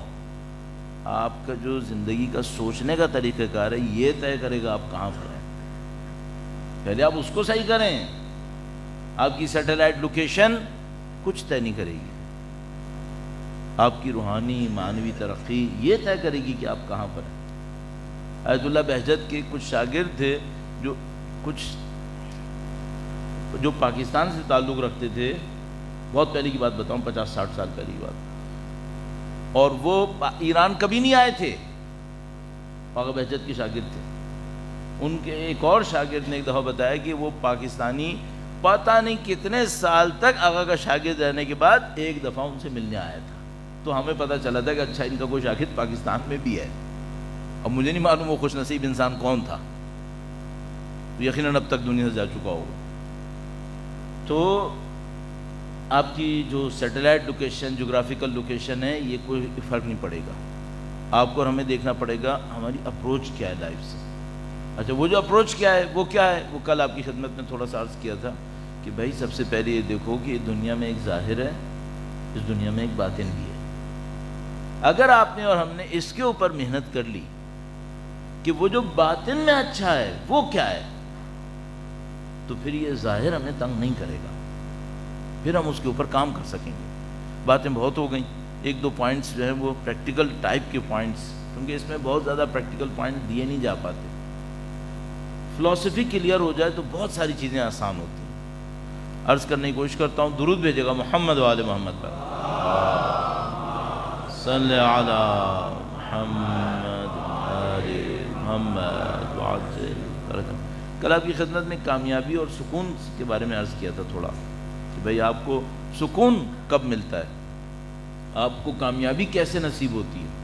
آپ کا جو زندگی کا سوچنے کا طریقہ کار ہے یہ طے کرے گا آپ کہاں پر ہیں۔ پہلے آپ اس کو صحیح کریں، آپ کی سیٹلائٹ لوکیشن کچھ طے نہیں کرے گی، آپ کی روحانی معنوی ترقی یہ طے کرے گی کہ آپ کہاں پر ہیں۔ آیت اللہ بہجت کے کچھ شاگرد تھے جو پاکستان سے تعلق رکھتے تھے، بہت پہلے کی بات بتاؤں 50-60 سال پہلے کی بات، اور وہ ایران کبھی نہیں آئے تھے، آغا بہجت کے شاگرد تھے۔ ان کے ایک اور شاگرد نے ایک دفعہ بتایا کہ وہ پاکستانی پتہ نہیں کتنے سال تک آغا کا شاگرد رہنے کے بعد ایک دفعہ ان سے ملنے آیا تھا، تو ہمیں پتہ چلا تھا کہ اچھا ان کا کوئی شاگرد پاکستان میں بھی ہے۔ اب مجھے نہیں معلوم وہ خوش نصیب انسان کون تھا، یقیناً اب تک دنیا سے جا چکا ہوگا۔ تو آپ کی جو سیٹلائٹ لوکیشن، جغرافیکل لوکیشن ہے، یہ کوئی فرق نہیں پڑے گا، آپ کو اور ہمیں دیکھنا پڑے گا ہماری اپروچ کیا ہے لائف سے۔ اچھا وہ جو اپروچ کیا ہے وہ کیا ہے، وہ کل آپ کی خدمت میں تھوڑا سا عرض کیا تھا کہ بھائی سب سے پہلے یہ دیکھو کہ دنیا میں ایک ظاہر ہے، اس دنیا میں ایک باطن بھی ہے۔ اگر آپ نے اور ہم نے اس کے اوپر محنت کر لی کہ وہ جو باطن میں اچھا ہے وہ کیا ہے، تو پھر یہ ظاہر ہمیں تنگ نہیں کرے گا، پھر ہم اس کے اوپر کام کر سکیں گے۔ باتیں بہت ہو گئیں، ایک دو پوائنٹس جو ہیں وہ پریکٹیکل ٹائپ کے پوائنٹس، کیونکہ اس میں بہت زیادہ پریکٹیکل پوائنٹ دیے نہیں جا پاتے۔ فلسفی کلیئر ہو جائے تو بہت ساری چیزیں آسان ہوتی ہیں۔ عرض کرنے کی کوشش کرتا ہوں، درود بھیجے گا محمد و آل محمد پر، صلی علی محمد آل محمد وعجل برکم۔ کل آپ کی خدمت میں کامیابی اور سکون کے بارے میں عرض کیا تھا تھوڑا، کہ بھئی آپ کو سکون کب ملتا ہے، آپ کو کامیابی کیسے نصیب ہوتی ہے۔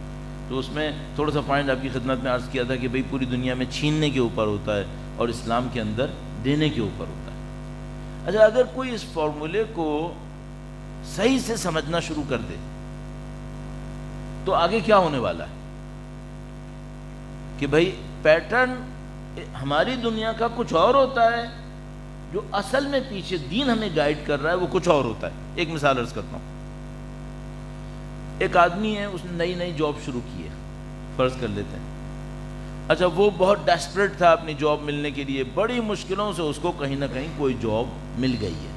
تو اس میں تھوڑا سا پوائنٹ آپ کی خدمت میں عرض کیا تھا کہ بھئی پوری دنیا میں چھیننے کے اوپر ہوتا ہے اور اسلام کے اندر دینے کے اوپر ہوتا ہے۔ اچھا اگر کوئی اس فارمولے کو صحیح سے سمجھنا شروع کر دے تو آگے کیا ہونے والا ہے کہ بھئی پیٹرن ہماری دنیا کا کچھ اور ہوتا ہے، جو اصل میں پیچھے دین ہمیں گائیڈ کر رہا ہے وہ کچھ اور ہوتا ہے۔ ایک مثال عرض کرتا ہوں، ایک آدمی ہے، اس نے نئی جاب شروع کی ہے، فرض کر لیتے ہیں، اچھا وہ بہت ڈیسپریٹ تھا اپنی جاب ملنے کے لیے، بڑی مشکلوں سے اس کو کہیں نہ کہیں کوئی جاب مل گئی ہے.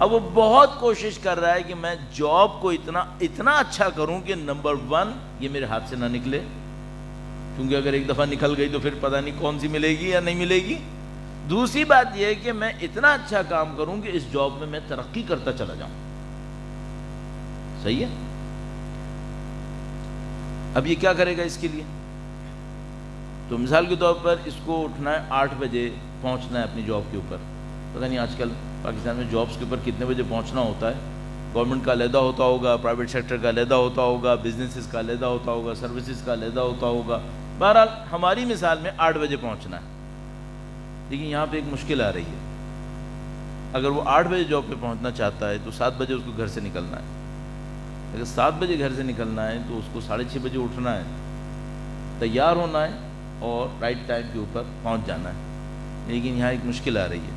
اب وہ بہت کوشش کر رہا ہے کہ میں جاب کو اتنا اچھا کروں کہ نمبر 1 یہ میرے ہاتھ سے نہ نکلے، کیونکہ اگر ایک دفعہ نکل گئی تو پھر پتہ نہیں کون سی ملے گی یا نہیں ملے گی. دوسری بات یہ ہے کہ میں اتنا اچھا کام کروں کہ اس جاب میں ترقی کرتا چلا جاؤں. صحیح ہے. اب یہ کیا کرے گا اس کے لیے؟ تو مثال کے طور پر اس کو اٹھنا ہے 8 بجے، پہنچنا ہے اپنی جاب کے اوپر. پتہ نہیں آج کل پاکستان میں جابس کے اوپر کتنے بجے پہنچنا ہوتا ہے. گورنمنٹ کا علیحدہ ہوتا ہوگا، پرائیویٹ سیکٹر کا علیحدہ ہوتا ہوگا، بزنسز کا علیحدہ ہوتا ہوگا، سروسز کا علیحدہ ہوتا ہوگا. بہرحال ہماری مثال میں 8 بجے پہنچنا ہے. لیکن یہاں پہ ایک مشکل آ رہی ہے. اگر وہ 8 بجے جاب پہ پہنچنا چاہتا ہے تو 7 بجے اس کو گھر سے نکلنا ہے. اگر 7 بجے گھر سے نکلنا ہے تو اس کو 6:30 بجے اٹھنا ہے، تیار ہونا ہے اور رائٹ ٹائم کے اوپر پہنچ جانا ہے. لیکن یہاں ایک مشکل آ رہی ہے.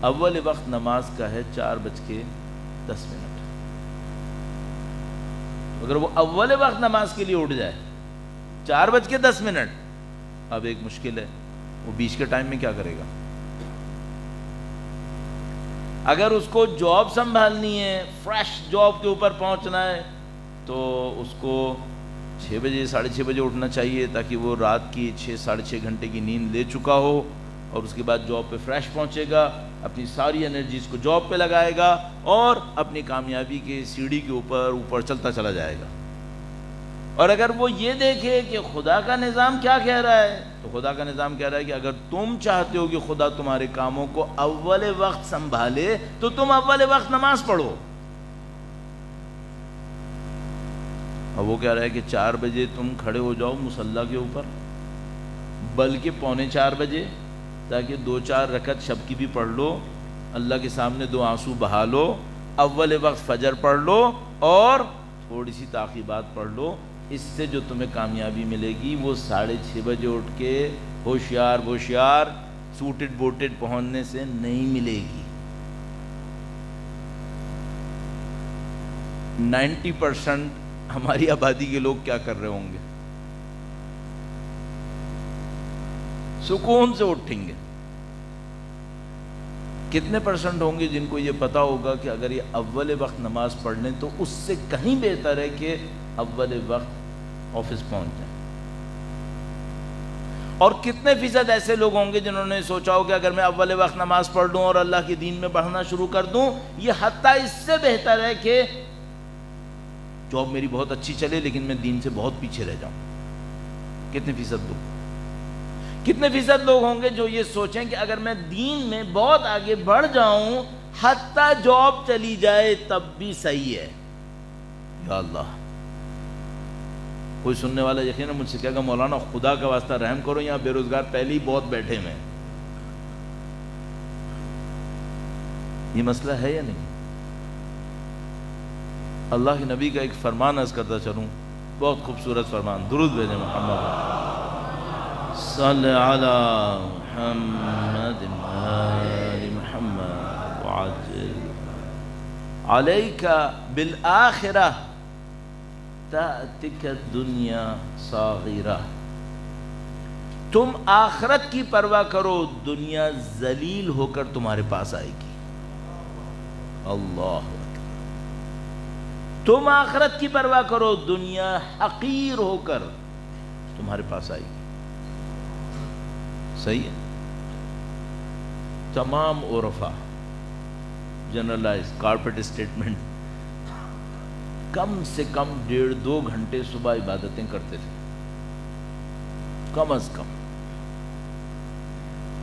اول وقت نماز کا ہے 4:10. اگر وہ اول وقت نماز کے لیے اٹھ جائے 4:10، اب ایک مشکل ہے، وہ بیچ کے ٹائم میں کیا کرے گا؟ اگر اس کو جاب سنبھالنی ہے، فریش جاب کے اوپر پہنچنا ہے، تو اس کو 6 بجے 6:30 بجے اٹھنا چاہیے تاکہ وہ رات کی 6-6.5 گھنٹے کی نیند لے چکا ہو، اور اس کے بعد جاب پہ فریش پہنچے گا، اپنی ساری انرجیز کو جاب پہ لگائے گا اور اپنی کامیابی کے سیڑھی کے اوپر چلتا چلا جائے گا. اور اگر وہ یہ دیکھے کہ خدا کا نظام کیا کہہ رہا ہے، تو خدا کا نظام کہہ رہا ہے کہ اگر تم چاہتے ہو کہ خدا تمہارے کاموں کو اول وقت سنبھالے تو تم اول وقت نماز پڑھو. اور وہ کہہ رہا ہے کہ 4 بجے تم کھڑے ہو جاؤ مصلی کے اوپر، بلکہ 3:45 بجے، تاکہ 2-4 رکعت شب کی بھی پڑھ لو، اللہ کے سامنے 2 آنسو بہا لو، اول وقت فجر پڑھ لو اور تھوڑی سی تعقیبات پڑھ لو. اس سے جو تمہیں کامیابی ملے گی وہ 6:30 بجے اٹھ کے ہوشیار سوٹڈ بوٹڈ پہننے سے نہیں ملے گی. 90% ہماری آبادی کے لوگ کیا کر رہے ہوں گے؟ سکون سے اٹھیں گے. کتنے % ہوں گے جن کو یہ پتا ہوگا کہ اگر یہ اول وقت نماز پڑھ لیں تو اس سے کہیں بہتر ہے کہ اول وقت آفس پہنچ جائیں؟ اور کتنے فیصد ایسے لوگ ہوں گے جنہوں نے سوچا ہو کہ اگر میں اول وقت نماز پڑھ لوں اور اللہ کے دین میں بڑھنا شروع کر دوں، یہ حتیٰ اس سے بہتر ہے کہ جاب میری بہت اچھی چلے لیکن میں دین سے بہت پیچھے رہ جاؤں. کتنے فیصد لوگ؟ کتنے فیصد لوگ ہوں گے جو یہ سوچیں کہ اگر میں دین میں بہت آگے بڑھ جاؤں، حتیٰ جاب چلی جائے تب بھی صحیح ہے؟ یا اللہ، کوئی سننے والا یقیناً مجھ سے کہے گا مولانا خدا کا واسطہ رحم کرو، یہاں بے روزگار پہلے ہی بہت بیٹھے ہوئے ہیں. یہ مسئلہ ہے یا نہیں؟ اللہ کے نبی کا ایک فرمان عرض کرتا چلوں، بہت خوبصورت فرمان. درود بھیجیں محمد صلی علی محمد آل محمد وعجل علیک بالآخرہ تأتک الدنیا صاغرہ. تم آخرت کی پرواہ کرو، دنیا ذلیل ہو کر تمہارے پاس آئے گی. اللہ، تم آخرت کی پرواہ کرو، دنیا حقیر ہو کر تمہارے پاس آئے گی. صحیح ہے. تمام عرفا جنرلائز کارپوریٹ اسٹیٹمنٹ کم سے کم 1.5-2 گھنٹے صبح عبادتیں کرتے تھے، کم از کم.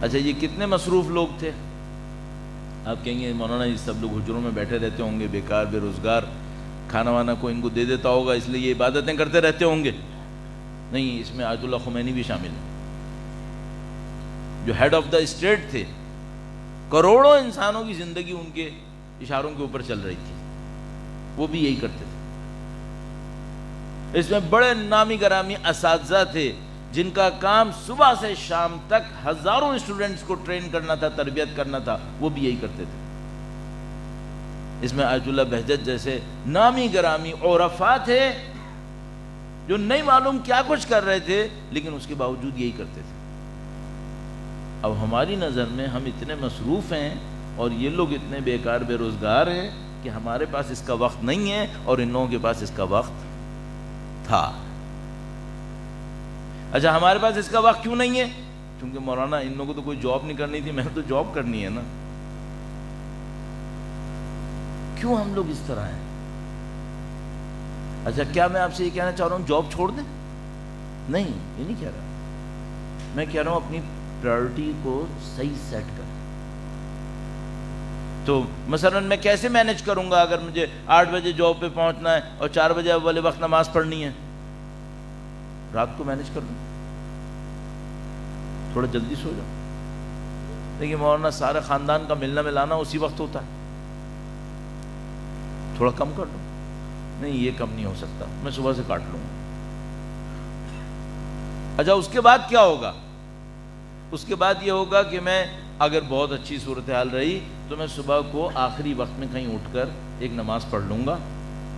اچھا یہ کتنے مصروف لوگ تھے؟ آپ کہیں گے مولانا یہ سب لوگ حجروں میں بیٹھے رہتے ہوں گے، بیکار بے روزگار، کھانا وانا کو ان کو دے دیتا ہوگا اس لیے یہ عبادتیں کرتے رہتے ہوں گے. نہیں، اس میں آیت اللہ خمینی بھی شامل ہیں جو ہیڈ آف دا اسٹیٹ تھے. کروڑوں انسانوں کی زندگی ان کے اشاروں کے اوپر چل رہی تھی، وہ بھی یہی کرتے تھے. اس میں بڑے نامی گرامی اساتذہ تھے جن کا کام صبح سے شام تک ہزاروں اسٹوڈنٹس کو ٹرین کرنا تھا، تربیت کرنا تھا، وہ بھی یہی کرتے تھے. اس میں آیت اللہ بہجت جیسے نامی گرامی عرفا تھے جو نہیں معلوم کیا کچھ کر رہے تھے لیکن اس کے باوجود یہی کرتے تھے۔ اب ہماری نظر میں ہم اتنے مصروف ہیں اور یہ لوگ اتنے بیکار بے روزگار ہیں کہ ہمارے پاس اس کا وقت نہیں ہے اور ان لوگوں کے پاس اس کا وقت تھا۔ اچھا ہمارے پاس اس کا وقت کیوں نہیں ہے؟ کیونکہ مولانا ان لوگوں کو تو کوئی جاب نہیں کرنی تھی، میں تو جاب کرنی ہے نا۔ کیوں ہم لوگ اس طرح ہیں؟ اچھا کیا میں آپ سے یہ کہنا چاہ رہا ہوں جاب چھوڑ دیں؟ نہیں، یہ نہیں کہہ رہا، میں کہہ رہا ہوں اپنی پرائرٹی کو صحیح سیٹ کریں۔ تو مثلا میں کیسے مینج کروں گا اگر مجھے 8 بجے جاب پہ پہنچنا ہے اور 4 بجے والے وقت نماز پڑھنی ہے؟ رات کو مینج کر لوں، تھوڑا جلدی سو جاؤں۔ دیکھیے مولانا سارے خاندان کا ملنا ملانا اسی وقت ہوتا ہے، تھوڑا کم کر لوں۔ نہیں یہ کم نہیں ہو سکتا، میں صبح سے کاٹ لوں گا۔ اچھا اس کے بعد کیا ہوگا؟ اس کے بعد یہ ہوگا کہ میں اگر بہت اچھی صورتحال رہی تو میں صبح کو آخری وقت میں کہیں اٹھ کر ایک نماز پڑھ لوں گا،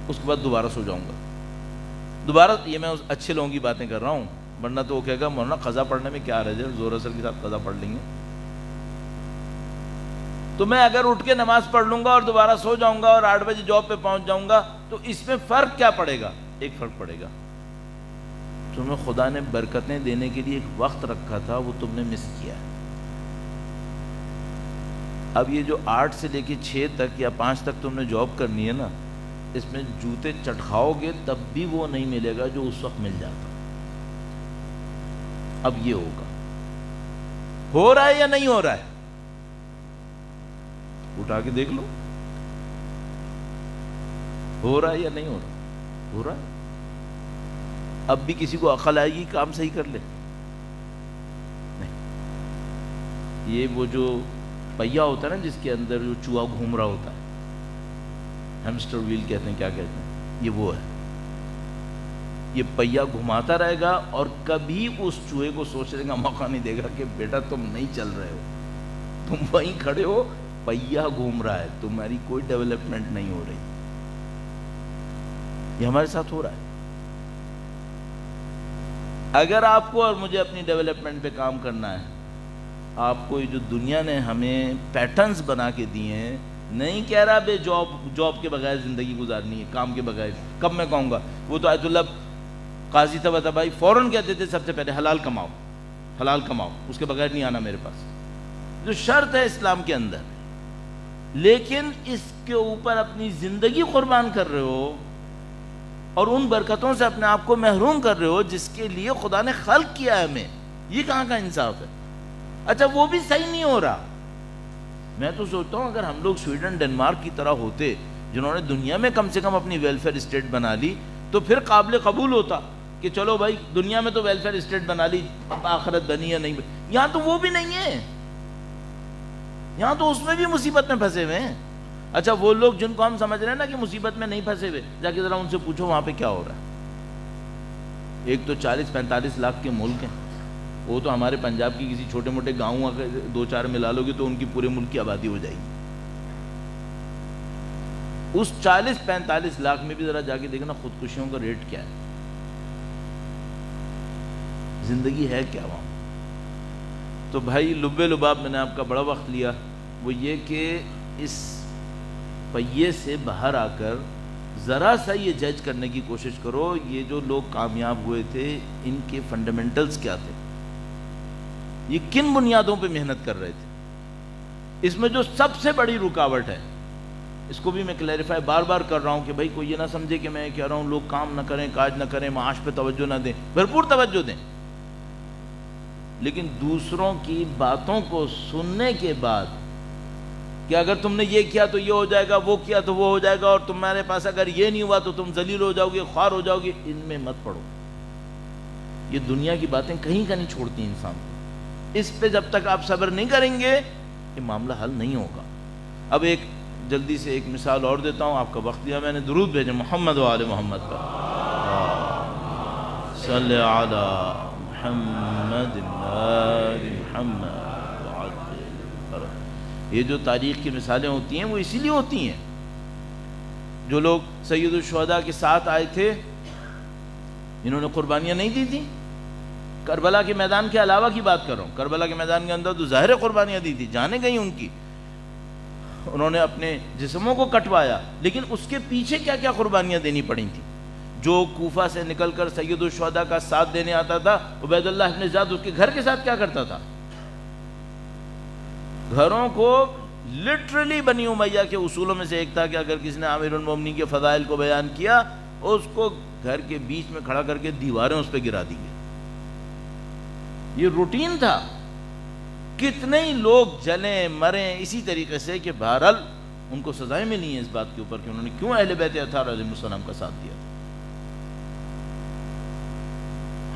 اس کے بعد دوبارہ سو جاؤں گا۔ دوبارہ یہ میں اچھے لوگوں کی باتیں کر رہا ہوں، ورنہ تو وہ کہے گا مولانا قضا پڑھنے میں کیا رہ جائے، زور اثر کے ساتھ قضا پڑھ لیں گے۔ تو میں اگر اٹھ کے نماز پڑھ لوں گا اور دوبارہ سو جاؤں گا اور 8 بجے جاب پہ پہنچ جاؤں گا تو اس میں فرق کیا پڑے گا؟ ایک فرق پڑے گا، تمہیں خدا نے برکتیں دینے کے لیے ایک وقت رکھا تھا، وہ تم نے مس کیا۔ اب یہ جو 8 سے لے کے 6 تک یا 5 تک تم نے جاب کرنی ہے نا، اس میں جوتے چٹکھاؤ گے تب بھی وہ نہیں ملے گا جو اس وقت مل جاتا۔ اب یہ ہوگا، ہو رہا ہے یا نہیں ہو رہا ہے؟ اٹھا کے دیکھ لو، ہو رہا ہے یا نہیں ہو رہا؟ ہو رہا ہے۔ اب بھی کسی کو عقل آئے گی کام صحیح کر لے؟ نہیں، یہ وہ جو پہیا ہوتا ہے نا جس کے اندر جو چوہا گھوم رہا ہوتا ہے، ہیمسٹر ویل کہتے ہیں، کیا کہتے ہیں، یہ وہ ہے۔ یہ پہیا گھماتا رہے گا اور کبھی اس چوہے کو سوچنے کا موقع نہیں دے گا کہ بیٹا تم نہیں چل رہے ہو، تم وہیں کھڑے ہو، پہیا گھوم رہا ہے، تمہاری کوئی ڈیولپمنٹ نہیں ہو رہی۔ یہ ہمارے ساتھ ہو رہا ہے۔ اگر آپ کو اور مجھے اپنی ڈیولپمنٹ پہ کام کرنا ہے، آپ کو یہ جو دنیا نے ہمیں پیٹرنز بنا کے دیے ہیں، نہیں کہہ رہا بے جاب کے بغیر زندگی گزارنی ہے، کام کے بغیر، کب میں کہوں گا؟ وہ تو آیت اللہ قاضی طبع بھائی فوراً کہتے تھے سب سے پہلے حلال کماؤ، حلال کماؤ، اس کے بغیر نہیں آنا میرے پاس، جو شرط ہے اسلام کے اندر۔ لیکن اس کے اوپر اپنی زندگی قربان کر رہے ہو اور ان برکتوں سے اپنے آپ کو محروم کر رہے ہو جس کے لیے خدا نے خلق کیا ہے ہمیں، یہ کہاں کا انصاف ہے؟ اچھا وہ بھی صحیح نہیں ہو رہا۔ میں تو سوچتا ہوں اگر ہم لوگ سویڈن ڈنمارک کی طرح ہوتے جنہوں نے دنیا میں کم سے کم اپنی ویلفیئر اسٹیٹ بنا لی تو پھر قابل قبول ہوتا کہ چلو بھائی دنیا میں تو ویلفیئر اسٹیٹ بنا لی، اب آخرت بنی یا نہیں بنی۔ یہاں تو وہ بھی نہیں ہے، یہاں تو اس میں بھی مصیبت میں پھنسے ہوئے ہیں۔ اچھا وہ لوگ جن کو ہم سمجھ رہے ہیں نا کہ مصیبت میں نہیں پھنسے ہوئے، جا کے ذرا ان سے پوچھو وہاں پہ کیا ہو رہا ہے۔ ایک تو 40-45 لاکھ کے ملک ہیں، وہ تو ہمارے پنجاب کی کسی چھوٹے موٹے گاؤں اگر 2-4 ملا لو گے تو ان کی پورے ملک کی آبادی ہو جائے گی۔ اس 40-45 لاکھ میں بھی ذرا جا کے دیکھنا خودکشیوں کا ریٹ کیا ہے، زندگی ہے کیا وہاں۔ تو بھائی لبے لباب میں نے آپ کا بڑا وقت لیا، وہ یہ کہ اس پہیے سے باہر آ کر ذرا سا یہ جج کرنے کی کوشش کرو یہ جو لوگ کامیاب ہوئے تھے ان کے فنڈامنٹلز کیا تھے، یہ کن بنیادوں پہ محنت کر رہے تھے۔ اس میں جو سب سے بڑی رکاوٹ ہے، اس کو بھی میں کلیریفائی بار بار کر رہا ہوں کہ بھائی کوئی یہ نہ سمجھے کہ میں کہہ رہا ہوں لوگ کام نہ کریں، کاج نہ کریں، معاش پہ توجہ نہ دیں، بھرپور توجہ دیں، لیکن دوسروں کی باتوں کو سننے کے بعد کہ اگر تم نے یہ کیا تو یہ ہو جائے گا، وہ کیا تو وہ ہو جائے گا، اور تمہارے پاس اگر یہ نہیں ہوا تو تم ذلیل ہو جاؤ گے، خوار ہو جاؤ گے، ان میں مت پڑو۔ یہ دنیا کی باتیں کہیں کا نہیں چھوڑتی انسان کو، اس پہ جب تک آپ صبر نہیں کریں گے یہ معاملہ حل نہیں ہوگا۔ اب ایک جلدی سے ایک مثال اور دیتا ہوں، آپ کا وقت دیا میں نے، درود بھیجیں محمد و آل محمد کا، صلی علی محمد آل محمد۔ یہ جو تاریخ کی مثالیں ہوتی ہیں وہ اسی لیے ہوتی ہیں، جو لوگ سید الشہداء کے ساتھ آئے تھے انہوں نے قربانیاں نہیں دی تھی؟ کربلا کے میدان کے علاوہ کی بات کر رہا ہوں، کربلا کے میدان کے اندر تو ظاہر قربانیاں دی تھی، جانیں گئی ان کی، انہوں نے اپنے جسموں کو کٹوایا، لیکن اس کے پیچھے کیا کیا قربانیاں دینی پڑی تھیں؟ جو کوفہ سے نکل کر سید الشہداء کا ساتھ دینے آتا تھا، عبید اللہ ابن زیاد اس کے گھر کے ساتھ کیا کرتا تھا؟ گھروں کو لٹرلی بنی امیہ کے اصولوں میں سے ایک تھا کہ اگر کسی نے امیر المومنین کے فضائل کو بیان کیا، اس کو گھر کے بیچ میں کھڑا کر کے دیواریں اس پہ گرا دی گئی. یہ روٹین تھا. کتنے ہی لوگ جلیں مریں اسی طریقے سے کہ بہرحال ان کو سزائیں ملی ہیں اس بات کے اوپر کہ انہوں نے کیوں اہل بیت اطہار علیہ السلام کا ساتھ دیا.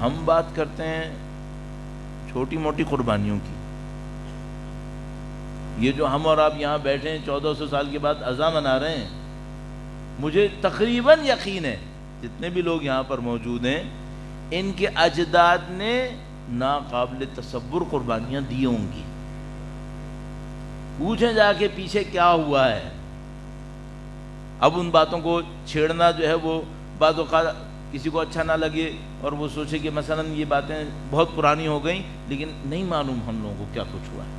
ہم بات کرتے ہیں چھوٹی موٹی قربانیوں کی. یہ جو ہم اور آپ یہاں بیٹھے ہیں 1400 سال کے بعد عزا منا رہے ہیں، مجھے تقریباً یقین ہے جتنے بھی لوگ یہاں پر موجود ہیں ان کے اجداد نے ناقابل تصور قربانیاں دی ہوں گی. پوچھیں جا کے پیچھے کیا ہوا ہے. اب ان باتوں کو چھیڑنا جو ہے وہ بعض اوقات کسی کو اچھا نہ لگے اور وہ سوچے کہ مثلا یہ باتیں بہت پرانی ہو گئیں، لیکن نہیں معلوم ہم لوگوں کو کیا کچھ ہوا ہے.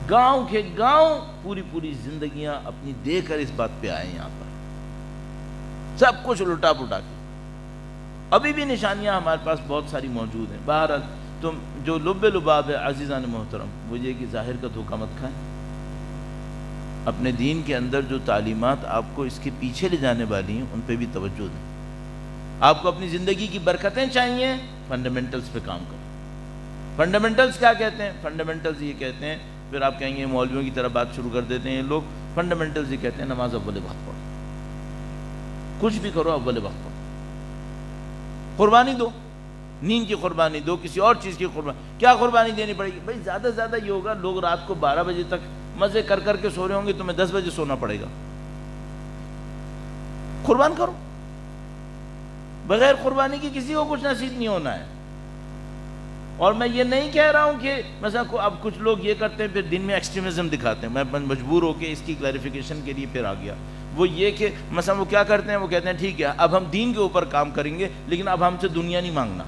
گاؤں کے گاؤں پوری زندگیاں اپنی دے کر اس بات پہ آئے یہاں پر، سب کچھ لٹا پٹا کے. ابھی بھی نشانیاں ہمارے پاس بہت ساری موجود ہیں. بہرحال تم جو لب لباب ہے عزیزان محترم، وہ یہ کہ ظاہر کا دھوکہ مت کھائیں. اپنے دین کے اندر جو تعلیمات آپ کو اس کے پیچھے لے جانے والی ہیں ان پہ بھی توجہ دیں. آپ کو اپنی زندگی کی برکتیں چاہیے، فنڈامنٹلز پہ کام کریں. فنڈامنٹلز کیا کہتے ہیں؟ فنڈامنٹلز یہ کہتے ہیں، پھر آپ کہیں گے مولویوں کی طرح بات شروع کر دیتے ہیں یہ لوگ. فنڈامنٹلز یہ کہتے ہیں نماز اول وقت پڑھو، کچھ بھی کرو اول وقت پڑھو. قربانی دو، نیند کی قربانی دو، کسی اور چیز کی قربانی. کیا قربانی دینی پڑے گی؟ بھائی زیادہ سے زیادہ یہ ہوگا لوگ رات کو 12 بجے تک مزے کر کر کے سو رہے ہوں گے، تمہیں 10 بجے سونا پڑے گا. قربان کرو. بغیر قربانی کی کسی کو کچھ نصیب نہیں ہونا ہے. اور میں یہ نہیں کہہ رہا ہوں کہ مثلا اب کچھ لوگ یہ کرتے ہیں پھر دن میں ایکسٹریمزم دکھاتے ہیں. میں مجبور ہو کے اس کی کلیریفیکیشن کے لیے پھر آ گیا. وہ یہ کہ مثلا وہ کیا کرتے ہیں، وہ کہتے ہیں ٹھیک ہے اب ہم دین کے اوپر کام کریں گے لیکن اب ہم سے دنیا نہیں مانگنا.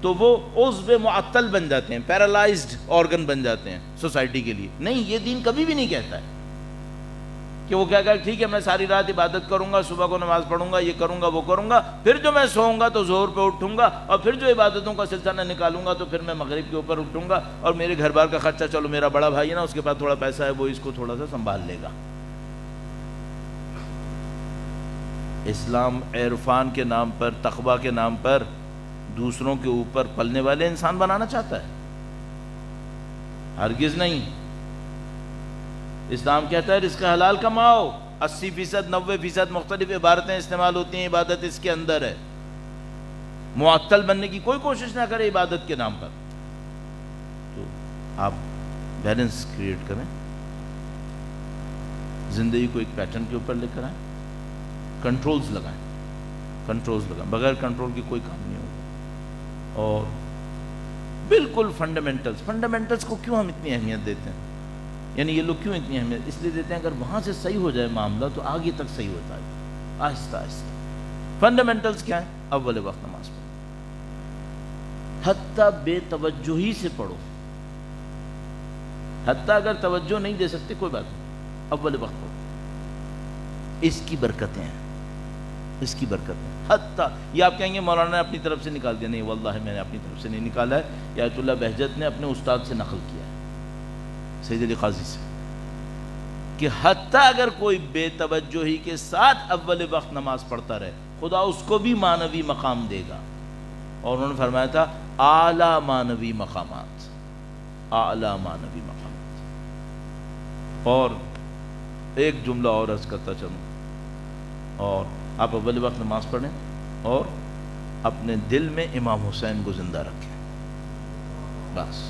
تو وہ عضو معطل بن جاتے ہیں، پیرالائزڈ آرگن بن جاتے ہیں سوسائٹی کے لیے. نہیں، یہ دین کبھی بھی نہیں کہتا ہے کہ وہ کیا کہ ٹھیک ہے میں ساری رات عبادت کروں گا، صبح کو نماز پڑھوں گا، یہ کروں گا وہ کروں گا، پھر جو میں سوؤں گا تو ظہر پہ اٹھوں گا، اور پھر جو عبادتوں کا سلسلہ نکالوں گا تو پھر میں مغرب کے اوپر اٹھوں گا، اور میرے گھر بار کا خرچہ چلو میرا بڑا بھائی ہے نا اس کے پاس تھوڑا پیسہ ہے وہ اس کو تھوڑا سا سنبھال لے گا. اسلام عرفان کے نام پر، تقویٰ کے نام پر دوسروں کے اوپر پلنے والے انسان بنانا چاہتا ہے؟ ہرگز نہیں. اسلام کہتا ہے رزق حلال کماؤ. 80% 90% مختلف عبارتیں استعمال ہوتی ہیں، عبادت اس کے اندر ہے. معطل بننے کی کوئی کوشش نہ کرے عبادت کے نام پر. تو آپ بیلنس کریٹ کریں، زندگی کو ایک پیٹرن کے اوپر لے کر آئیں، کنٹرولز لگائیں. بغیر کنٹرول کی کوئی کام نہیں ہوگا. اور بالکل فنڈامنٹلز کو کیوں ہم اتنی اہمیت دیتے ہیں؟ یعنی یہ لوگ کیوں اتنی اہمیت اس لیے دیتے ہیں اگر وہاں سے صحیح ہو جائے معاملہ تو آگے تک صحیح ہوتا ہے آہستہ آہستہ. فنڈامنٹلز کیا ہیں؟ اول وقت نماز پڑھو، حتیٰ بے توجہی سے پڑھو. حتیٰ اگر توجہ نہیں دے سکتے کوئی بات نہیں، اول وقت پڑھو. اس کی برکتیں ہیں، اس کی برکتیں. حتیٰ یہ آپ کہیں گے مولانا نے اپنی طرف سے نکال دیا. نہیں واللہ میں نے اپنی طرف سے نہیں نکالا ہے، یہ آیت اللہ بہجت نے اپنے استاد سے نقل کیا ہے، سید علی قاضی سے، کہ حتیٰ اگر کوئی بے توجہی کے ساتھ اول وقت نماز پڑھتا رہے خدا اس کو بھی معنوی مقام دے گا. اور انہوں نے فرمایا تھا اعلیٰ معنوی مقامات، اعلیٰ معنوی مقامات. اور ایک جملہ اور عرض کرتا چلوں، اور آپ اول وقت نماز پڑھیں اور اپنے دل میں امام حسین کو زندہ رکھیں. بس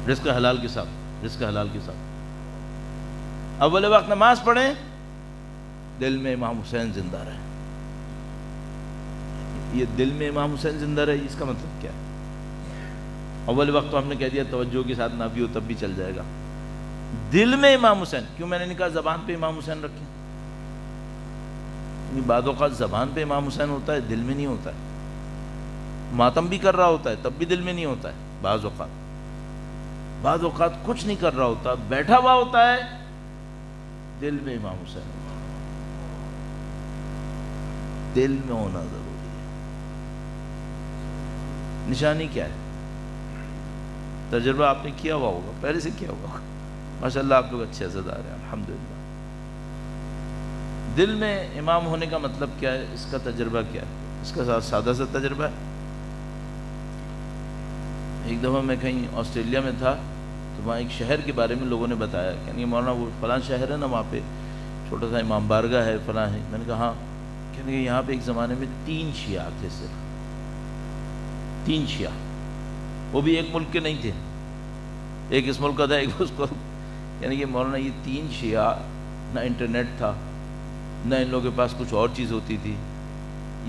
رزق حلال کے ساتھ، رزق حلال کے ساتھ اول وقت نماز پڑھیں، دل میں امام حسین زندہ رہے. یہ دل میں امام حسین زندہ رہے اس کا مطلب کیا ہے؟ اول وقت تو ہم نے کہہ دیا توجہ کے ساتھ نہ بھی ہو تب بھی چل جائے گا. دل میں امام حسین کیوں؟ میں نے کہا زبان پہ امام حسین رکھیں. بعض اوقات زبان پہ امام حسین ہوتا ہے، دل میں نہیں ہوتا ہے، ماتم بھی کر رہا ہوتا ہے تب بھی دل میں نہیں ہوتا ہے، بعض اوقات کچھ نہیں کر رہا ہوتا، بیٹھا ہوا ہوتا ہے، دل میں امام حسین ہوتا ہے۔ دل میں ہونا ضروری ہے۔ نشانی کیا ہے؟ تجربہ آپ نے کیا ہوا ہوگا، پہلے سے کیا ہوا ہوگا، ماشاءاللہ آپ لوگ اچھے عزادار ہیں الحمدللہ۔ دل میں امام ہونے کا مطلب کیا ہے، اس کا تجربہ کیا ہے؟ اس کا سادہ سا تجربہ ہے۔ ایک دفعہ میں کہیں آسٹریلیا میں تھا تو وہاں ایک شہر کے بارے میں لوگوں نے بتایا کہ مولانا وہ فلاں شہر ہے نا، وہاں پہ چھوٹا سا امام بارگاہ ہے فلاں ہے۔ میں نے کہا ہاں، کہنے کہ یہاں پہ ایک زمانے میں 3 شیعہ تھے، صرف 3 شیعہ، وہ بھی ایک ملک کے نہیں تھے، ایک اس ملک کا تھا ایک اس کو، یعنی کہ مولانا یہ 3 شیعہ، نہ انٹرنیٹ تھا، نہ ان لوگوں کے پاس کچھ اور چیز ہوتی تھی،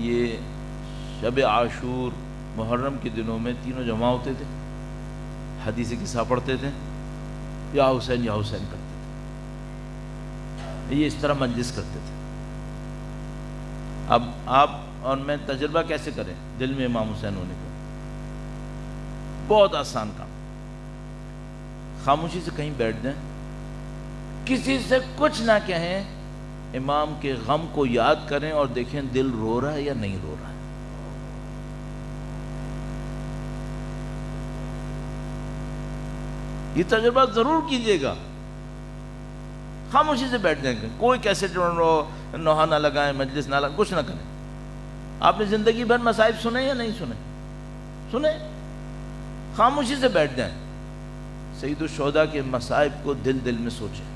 یہ شب عاشور محرم کے دنوں میں تینوں جمع ہوتے تھے، حدیث قصہ پڑھتے تھے، یا حسین کرتے تھے، یہ اس طرح مجلس کرتے تھے۔ اب آپ اور میں تجربہ کیسے کریں دل میں امام حسین ہونے کا؟ بہت آسان کام، خاموشی سے کہیں بیٹھ جائیں، کسی سے کچھ نہ کہیں، امام کے غم کو یاد کریں اور دیکھیں دل رو رہا ہے یا نہیں رو رہا ہے۔ یہ تجربہ ضرور کیجئے گا، خاموشی سے بیٹھ جائیں گے، کوئی کیسے نوحہ نہ لگائیں، مجلس نہ لگائیں، کچھ نہ کریں۔ آپ نے زندگی بھر مصائب سنے یا نہیں سنے؟ سنے، خاموشی سے بیٹھ جائیں، سید الشہداء کے مصائب کو دل میں سوچیں،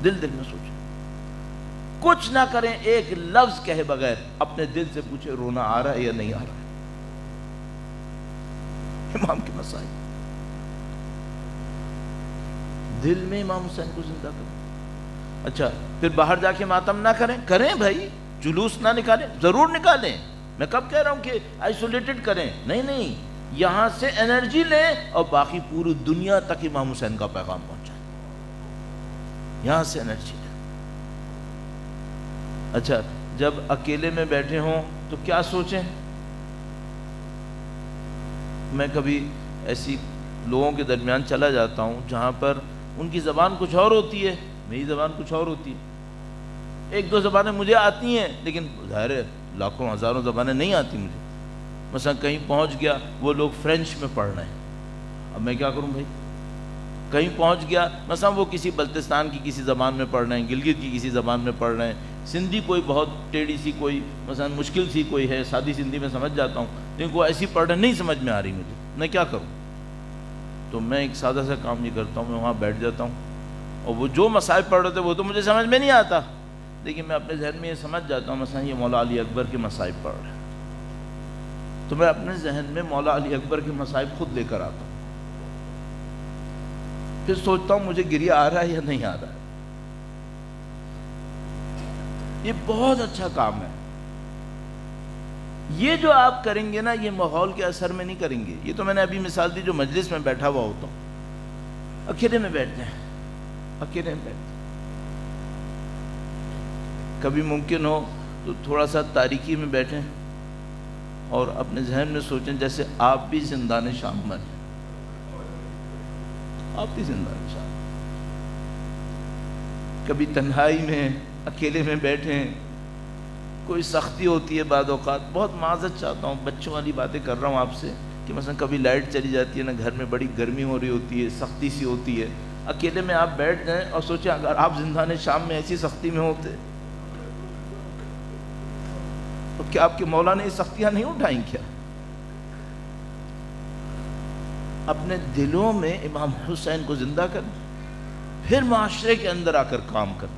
دل میں سوچیں، کچھ نہ کریں، ایک لفظ کہے بغیر اپنے دل سے پوچھیں رونا آ رہا ہے یا نہیں آ رہا ہے۔ امام کے مصائب، دل میں امام حسین کو زندہ کریں۔ اچھا، پھر باہر جا کے ماتم نہ کریں، کریں بھائی، جلوس نہ نکالیں، ضرور نکالیں، میں کب کہہ رہا ہوں کہ آئسولیٹڈ کریں، نہیں، یہاں سے انرجی لیں اور باقی پوری دنیا تک امام حسین کا پیغام پہنچائیں، یہاں سے انرجی لیں۔ اچھا، جب اکیلے میں بیٹھے ہوں تو کیا سوچیں؟ میں کبھی ایسی لوگوں کے درمیان چلا جاتا ہوں جہاں پر ان کی زبان کچھ اور ہوتی ہے، میری زبان کچھ اور ہوتی ہے، 1-2 زبانیں مجھے آتی ہیں، لیکن ظاہر ہے لاکھوں ہزاروں زبانیں نہیں آتی مجھے۔ مثلا کہیں پہنچ گیا، وہ لوگ فرینچ میں پڑھ رہے ہیں، اب میں کیا کروں بھائی؟ کہیں پہنچ گیا، مثلا وہ کسی بلتستان کی کسی زبان میں پڑھ رہے ہیں، گلگت کی کسی زبان میں پڑھ رہے ہیں، سندھی کوئی بہت ٹیڑھی سی، کوئی مثلا مشکل سی کوئی ہے، سادی سندھی میں سمجھ جاتا ہوں، لیکن کوئی ایسی پڑھ رہے نہیں سمجھ میں آ رہی مجھے، میں کیا کروں؟ تو میں ایک سادہ سا کام یہ کرتا ہوں، میں وہاں بیٹھ جاتا ہوں، اور وہ جو مصائب پڑھ رہے تھے وہ تو مجھے سمجھ میں نہیں آتا، لیکن میں اپنے ذہن میں یہ سمجھ جاتا ہوں مثلا یہ مولا علی اکبر کے مصائب پڑھ رہے ہیں، تو میں اپنے ذہن میں مولا علی اکبر کے مصائب خود لے کر آتا ہوں، پھر سوچتا ہوں مجھے گریہ آ رہا ہے یا نہیں آ رہا ہے۔ یہ بہت اچھا کام ہے، یہ جو آپ کریں گے نا، یہ ماحول کے اثر میں نہیں کریں گے۔ یہ تو میں نے ابھی مثال دی، جو مجلس میں بیٹھا ہوا ہوتا ہوں، اکیلے میں بیٹھ جائیں، اکیلے میں بیٹھ جائیں، کبھی ممکن ہو تو تھوڑا سا تاریکی میں بیٹھیں اور اپنے ذہن میں سوچیں جیسے آپ بھی زندان شام میں ہیں، آپ بھی زندان شام، کبھی تنہائی میں اکیلے میں بیٹھیں، کوئی سختی ہوتی ہے بعض اوقات، بہت معذرت چاہتا ہوں، بچوں والی باتیں کر رہا ہوں آپ سے، کہ مثلا کبھی لائٹ چلی جاتی ہے نا، گھر میں بڑی گرمی ہو رہی ہوتی ہے، سختی سی ہوتی ہے، اکیلے میں آپ بیٹھ جائیں اور سوچیں اگر آپ زندان شام میں ایسی سختی میں ہوتے تو کیا آپ کے مولا نے یہ سختیاں نہیں اٹھائیں کیا؟ اپنے دلوں میں امام حسین کو زندہ کریں، پھر معاشرے کے اندر آ کر کام کریں،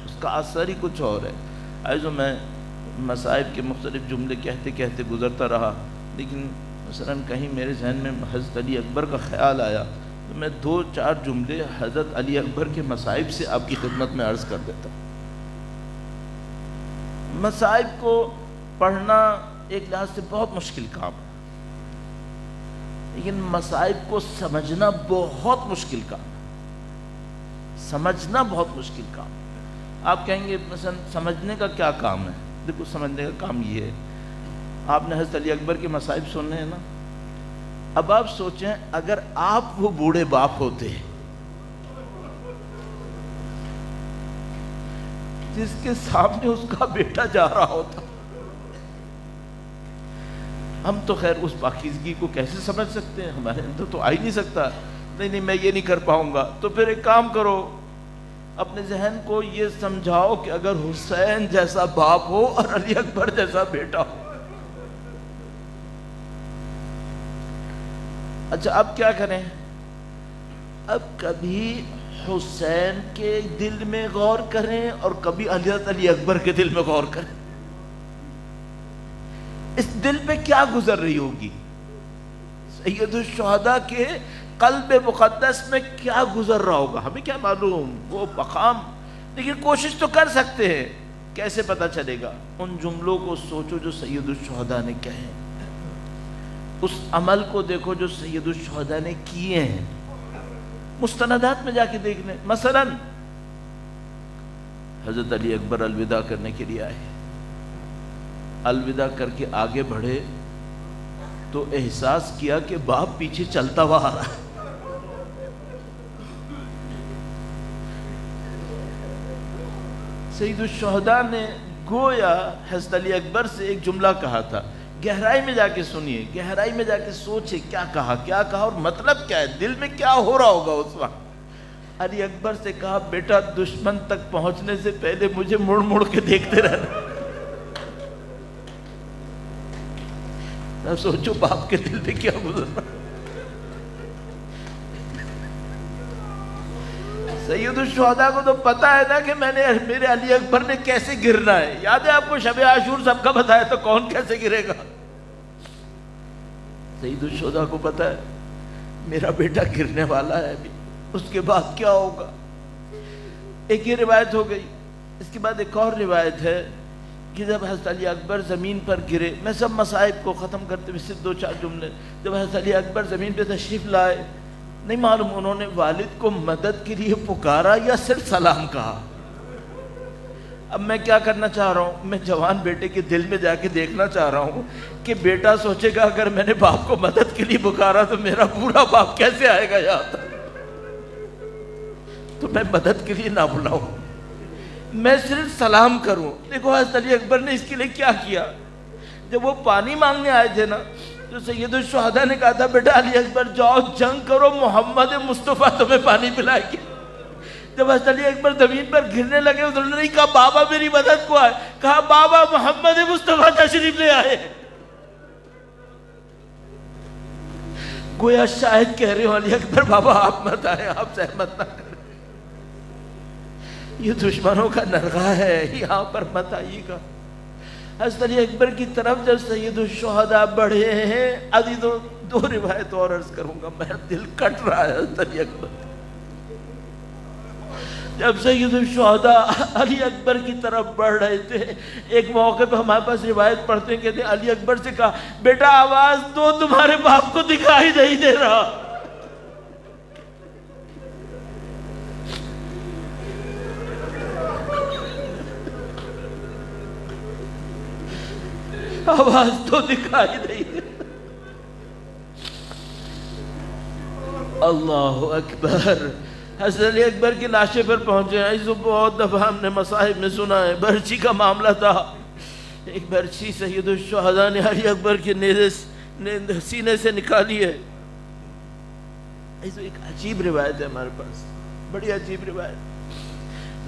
اس کا اثر ہی کچھ اور ہے۔ عزیزو، میں مصائب کے مختلف جملے کہتے کہتے گزرتا رہا، لیکن مثلا کہیں میرے ذہن میں حضرت علی اکبر کا خیال آیا تو میں 2-4 جملے حضرت علی اکبر کے مصائب سے آپ کی خدمت میں عرض کر دیتا ہوں۔ مصائب کو پڑھنا ایک لحاظ سے بہت مشکل کام ہے، لیکن مصائب کو سمجھنا بہت مشکل کام ہے، سمجھنا بہت مشکل کام ہے۔ آپ کہیں گے مثلا سمجھنے کا کیا کام ہے؟ دیکھو سمجھنے کا کام یہ ہے، آپ نے حضرت علی اکبر کے مصائب سننے ہیں نا، اب آپ سوچیں اگر آپ وہ بوڑھے باپ ہوتے جس کے سامنے اس کا بیٹا جا رہا ہوتا، ہم تو خیر اس پاکیزگی کو کیسے سمجھ سکتے ہیں؟ ہمارے اندر تو آ ہی نہیں سکتا، نہیں میں یہ نہیں کر پاؤں گا۔ تو پھر ایک کام کرو، اپنے ذہن کو یہ سمجھاؤ کہ اگر حسین جیسا باپ ہو اور علی اکبر جیسا بیٹا ہو، اچھا اب کیا کریں؟ اب کبھی حسین کے دل میں غور کریں اور کبھی حضرت علی اکبر کے دل میں غور کریں، اس دل پہ کیا گزر رہی ہوگی؟ سید الشہداء کے قلب مقدس میں کیا گزر رہا ہوگا؟ ہمیں کیا معلوم وہ مقام، لیکن کوشش تو کر سکتے ہیں۔ کیسے پتہ چلے گا؟ ان جملوں کو سوچو جو سید الشہداء نے کہے، اس عمل کو دیکھو جو سید الشہداء نے کیے ہیں، مستندات میں جا کے دیکھ لیں۔ مثلا حضرت علی اکبر الوداع کرنے کے لیے آئے، الوداع کر کے آگے بڑھے تو احساس کیا کہ باپ پیچھے چلتا ہوا آ رہا ہے۔ سید الشہداء نے گویا حضرت علی اکبر سے ایک جملہ کہا تھا، گہرائی میں جا کے سنیے، گہرائی میں جا کے سوچے کیا کہا اور مطلب کیا ہے، دل میں کیا ہو رہا ہوگا اس وقت۔ علی اکبر سے کہا بیٹا دشمن تک پہنچنے سے پہلے مجھے مڑ مڑ کے دیکھتے رہنا۔ اب سوچو باپ کے دل میں کیا گزر رہا۔ سید الشہداء کو تو پتا ہے نا کہ میرے علی اکبر نے کیسے گرنا ہے، یاد ہے آپ کو شب عاشور سب کا بتایا تو کون کیسے گرے گا؟ سید الشہداء کو پتا ہے میرا بیٹا گرنے والا ہے ابھی، اس کے بعد کیا ہوگا؟ ایک یہ روایت ہو گئی، اس کے بعد ایک اور روایت ہے کہ جب حضرت علی اکبر زمین پر گرے، میں سب مصائب کو ختم کرتے ہوئے صرف 2-4 جملے، جب حضرت علی اکبر زمین پہ تشریف لائے، نہیں معلوم انہوں نے والد کو مدد کے لیے پکارا یا صرف سلام کہا۔ اب میں کیا کرنا چاہ رہا ہوں، میں جوان بیٹے کے دل میں جا کے دیکھنا چاہ رہا ہوں کہ بیٹا سوچے گا اگر میں نے باپ کو مدد کے لیے پکارا تو میرا پورا باپ کیسے آئے گا یہاں تک، تو میں مدد کے لیے نہ بلاؤں، میں صرف سلام کروں۔ دیکھو حضرت علی اکبر نے اس کے لیے کیا کیا، جب وہ پانی مانگنے آئے تھے نا تو سید الشہداء نے کہا تھا بیٹا علی اکبر جاؤ جنگ کرو، محمد مصطفیٰ تمہیں پانی پلائے گی۔ جب حضرت علی اکبر زمین پر گرنے لگے انہوں نے نہیں کہا بابا میری مدد کو آئے، کہا بابا محمد مصطفیٰ تشریف لے آئے۔ گویا شاید کہہ رہے ہو علی اکبر بابا آپ مت آئے، آپ زحمت نہ کریں، یہ دشمنوں کا نرغہ ہے، یہاں پر مت آئیے گا۔ حضرت علی اکبر کی طرف جب سید الشہداء بڑھے ہیں، ابھی دو روایت اور عرض کروں گا، میرا دل کٹ رہا ہے۔ حضرت علی اکبر جب سید الشہداء علی اکبر کی طرف بڑھ رہے تھے، ایک موقع پہ ہمارے پاس روایت پڑھتے ہیں، کہتے ہیں علی اکبر سے کہا بیٹا آواز دو تمہارے باپ کو دکھائی نہیں دے رہا۔ آواز تو دکھائی نہیں۔ اللہ اکبر۔ حضرت علی اکبر کی لاشے پر پہنچے، ایسو بہت دفعہ ہم نے مصاحب میں سنا ہے، برچی کا معاملہ تھا، ایک برچی سید الشہداء نے علی اکبر کے سینے سے نکالی ہے۔ ایسو ایک عجیب روایت ہے ہمارے پاس، بڑی عجیب روایت۔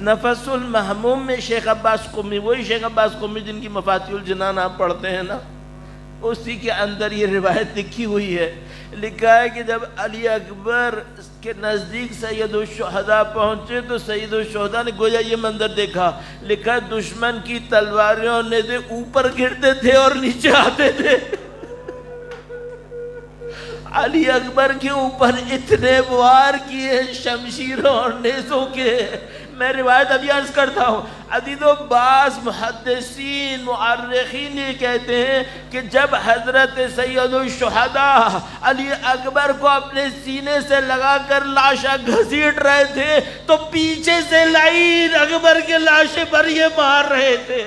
نفس المحموم میں شیخ عباس قمی، وہی شیخ عباس قمی جن کی مفاتیح الجنان آپ پڑھتے ہیں نا، اسی کے اندر یہ روایت لکھی ہوئی ہے۔ لکھا ہے کہ جب علی اکبر کے نزدیک سید الشہداء پہنچے تو سید الشہداء نے گویا یہ منظر دیکھا، لکھا ہے دشمن کی تلواریں اور نیزے اوپر گرتے تھے اور نیچے آتے تھے۔ علی اکبر کے اوپر اتنے وار کیے شمشیروں اور نیزوں کے، میں روایت ابھی عرض کرتا ہوں، عزیز و بعض محدثین مؤرخین یہ کہتے ہیں کہ جب حضرت سید الشہداء علی اکبر کو اپنے سینے سے لگا کر لاشا گھسیٹ رہے تھے تو پیچھے سے لعین اکبر کے لاشے پر یہ مار رہے تھے۔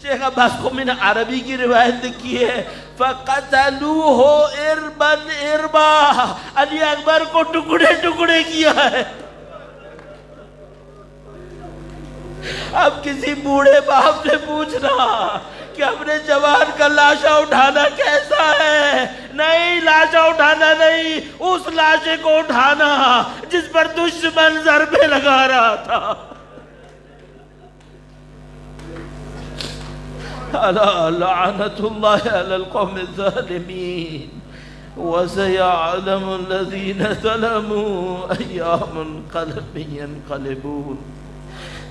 شیخ عباس قمی نے عربی کی روایت لکھی ہے، فَقَتَلُوهُ إِرْبًا إِرْبًا، علی اکبر کو ٹکڑے ٹکڑے کیا ہے۔ اب کسی بوڑھے باپ سے پوچھنا کہ اپنے جوان کا لاشا اٹھانا کیسا ہے، نہیں لاشا اٹھانا نہیں، اس لاشے کو اٹھانا جس پر دشمن ضربے لگا رہا تھا۔ الا لعنت اللہ علی القوم الظالمین وسيعلم الذين ظلموا أي منقلب ينقلبون۔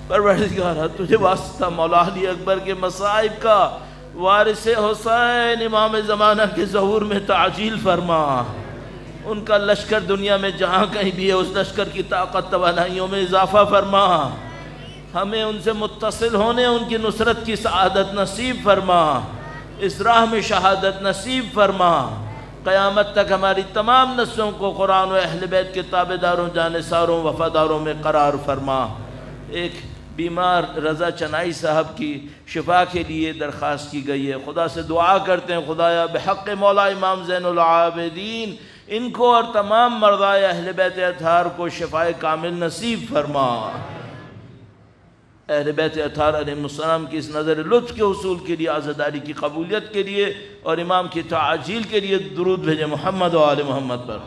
پروردگارہ تجھے واسطہ مولا علی اکبر کے مصائب کا، وارث حسین امام زمانہ کے ظہور میں تعجیل فرما، ان کا لشکر دنیا میں جہاں کہیں بھی ہے اس لشکر کی طاقت توانائیوں میں اضافہ فرما، ہمیں ان سے متصل ہونے ان کی نصرت کی سعادت نصیب فرما، اس راہ میں شہادت نصیب فرما، قیامت تک ہماری تمام نسلوں کو قرآن و اہل بیت کے تابعداروں جانثاروں وفاداروں میں قرار فرما۔ ایک بیمار رضا چنائی صاحب کی شفا کے لیے درخواست کی گئی ہے، خدا سے دعا کرتے ہیں خدایا بحق مولا امام زین العابدین ان کو اور تمام مرضائے اہل بیت اطہار کو شفائے کامل نصیب فرما۔ اہل بیت اطہار علیہ السلام کی اس نظر لطف کے حصول کے لیے، عزاداری کی قبولیت کے لیے اور امام کی تعجیل کے لیے درود بھیجے محمد و آل محمد پر۔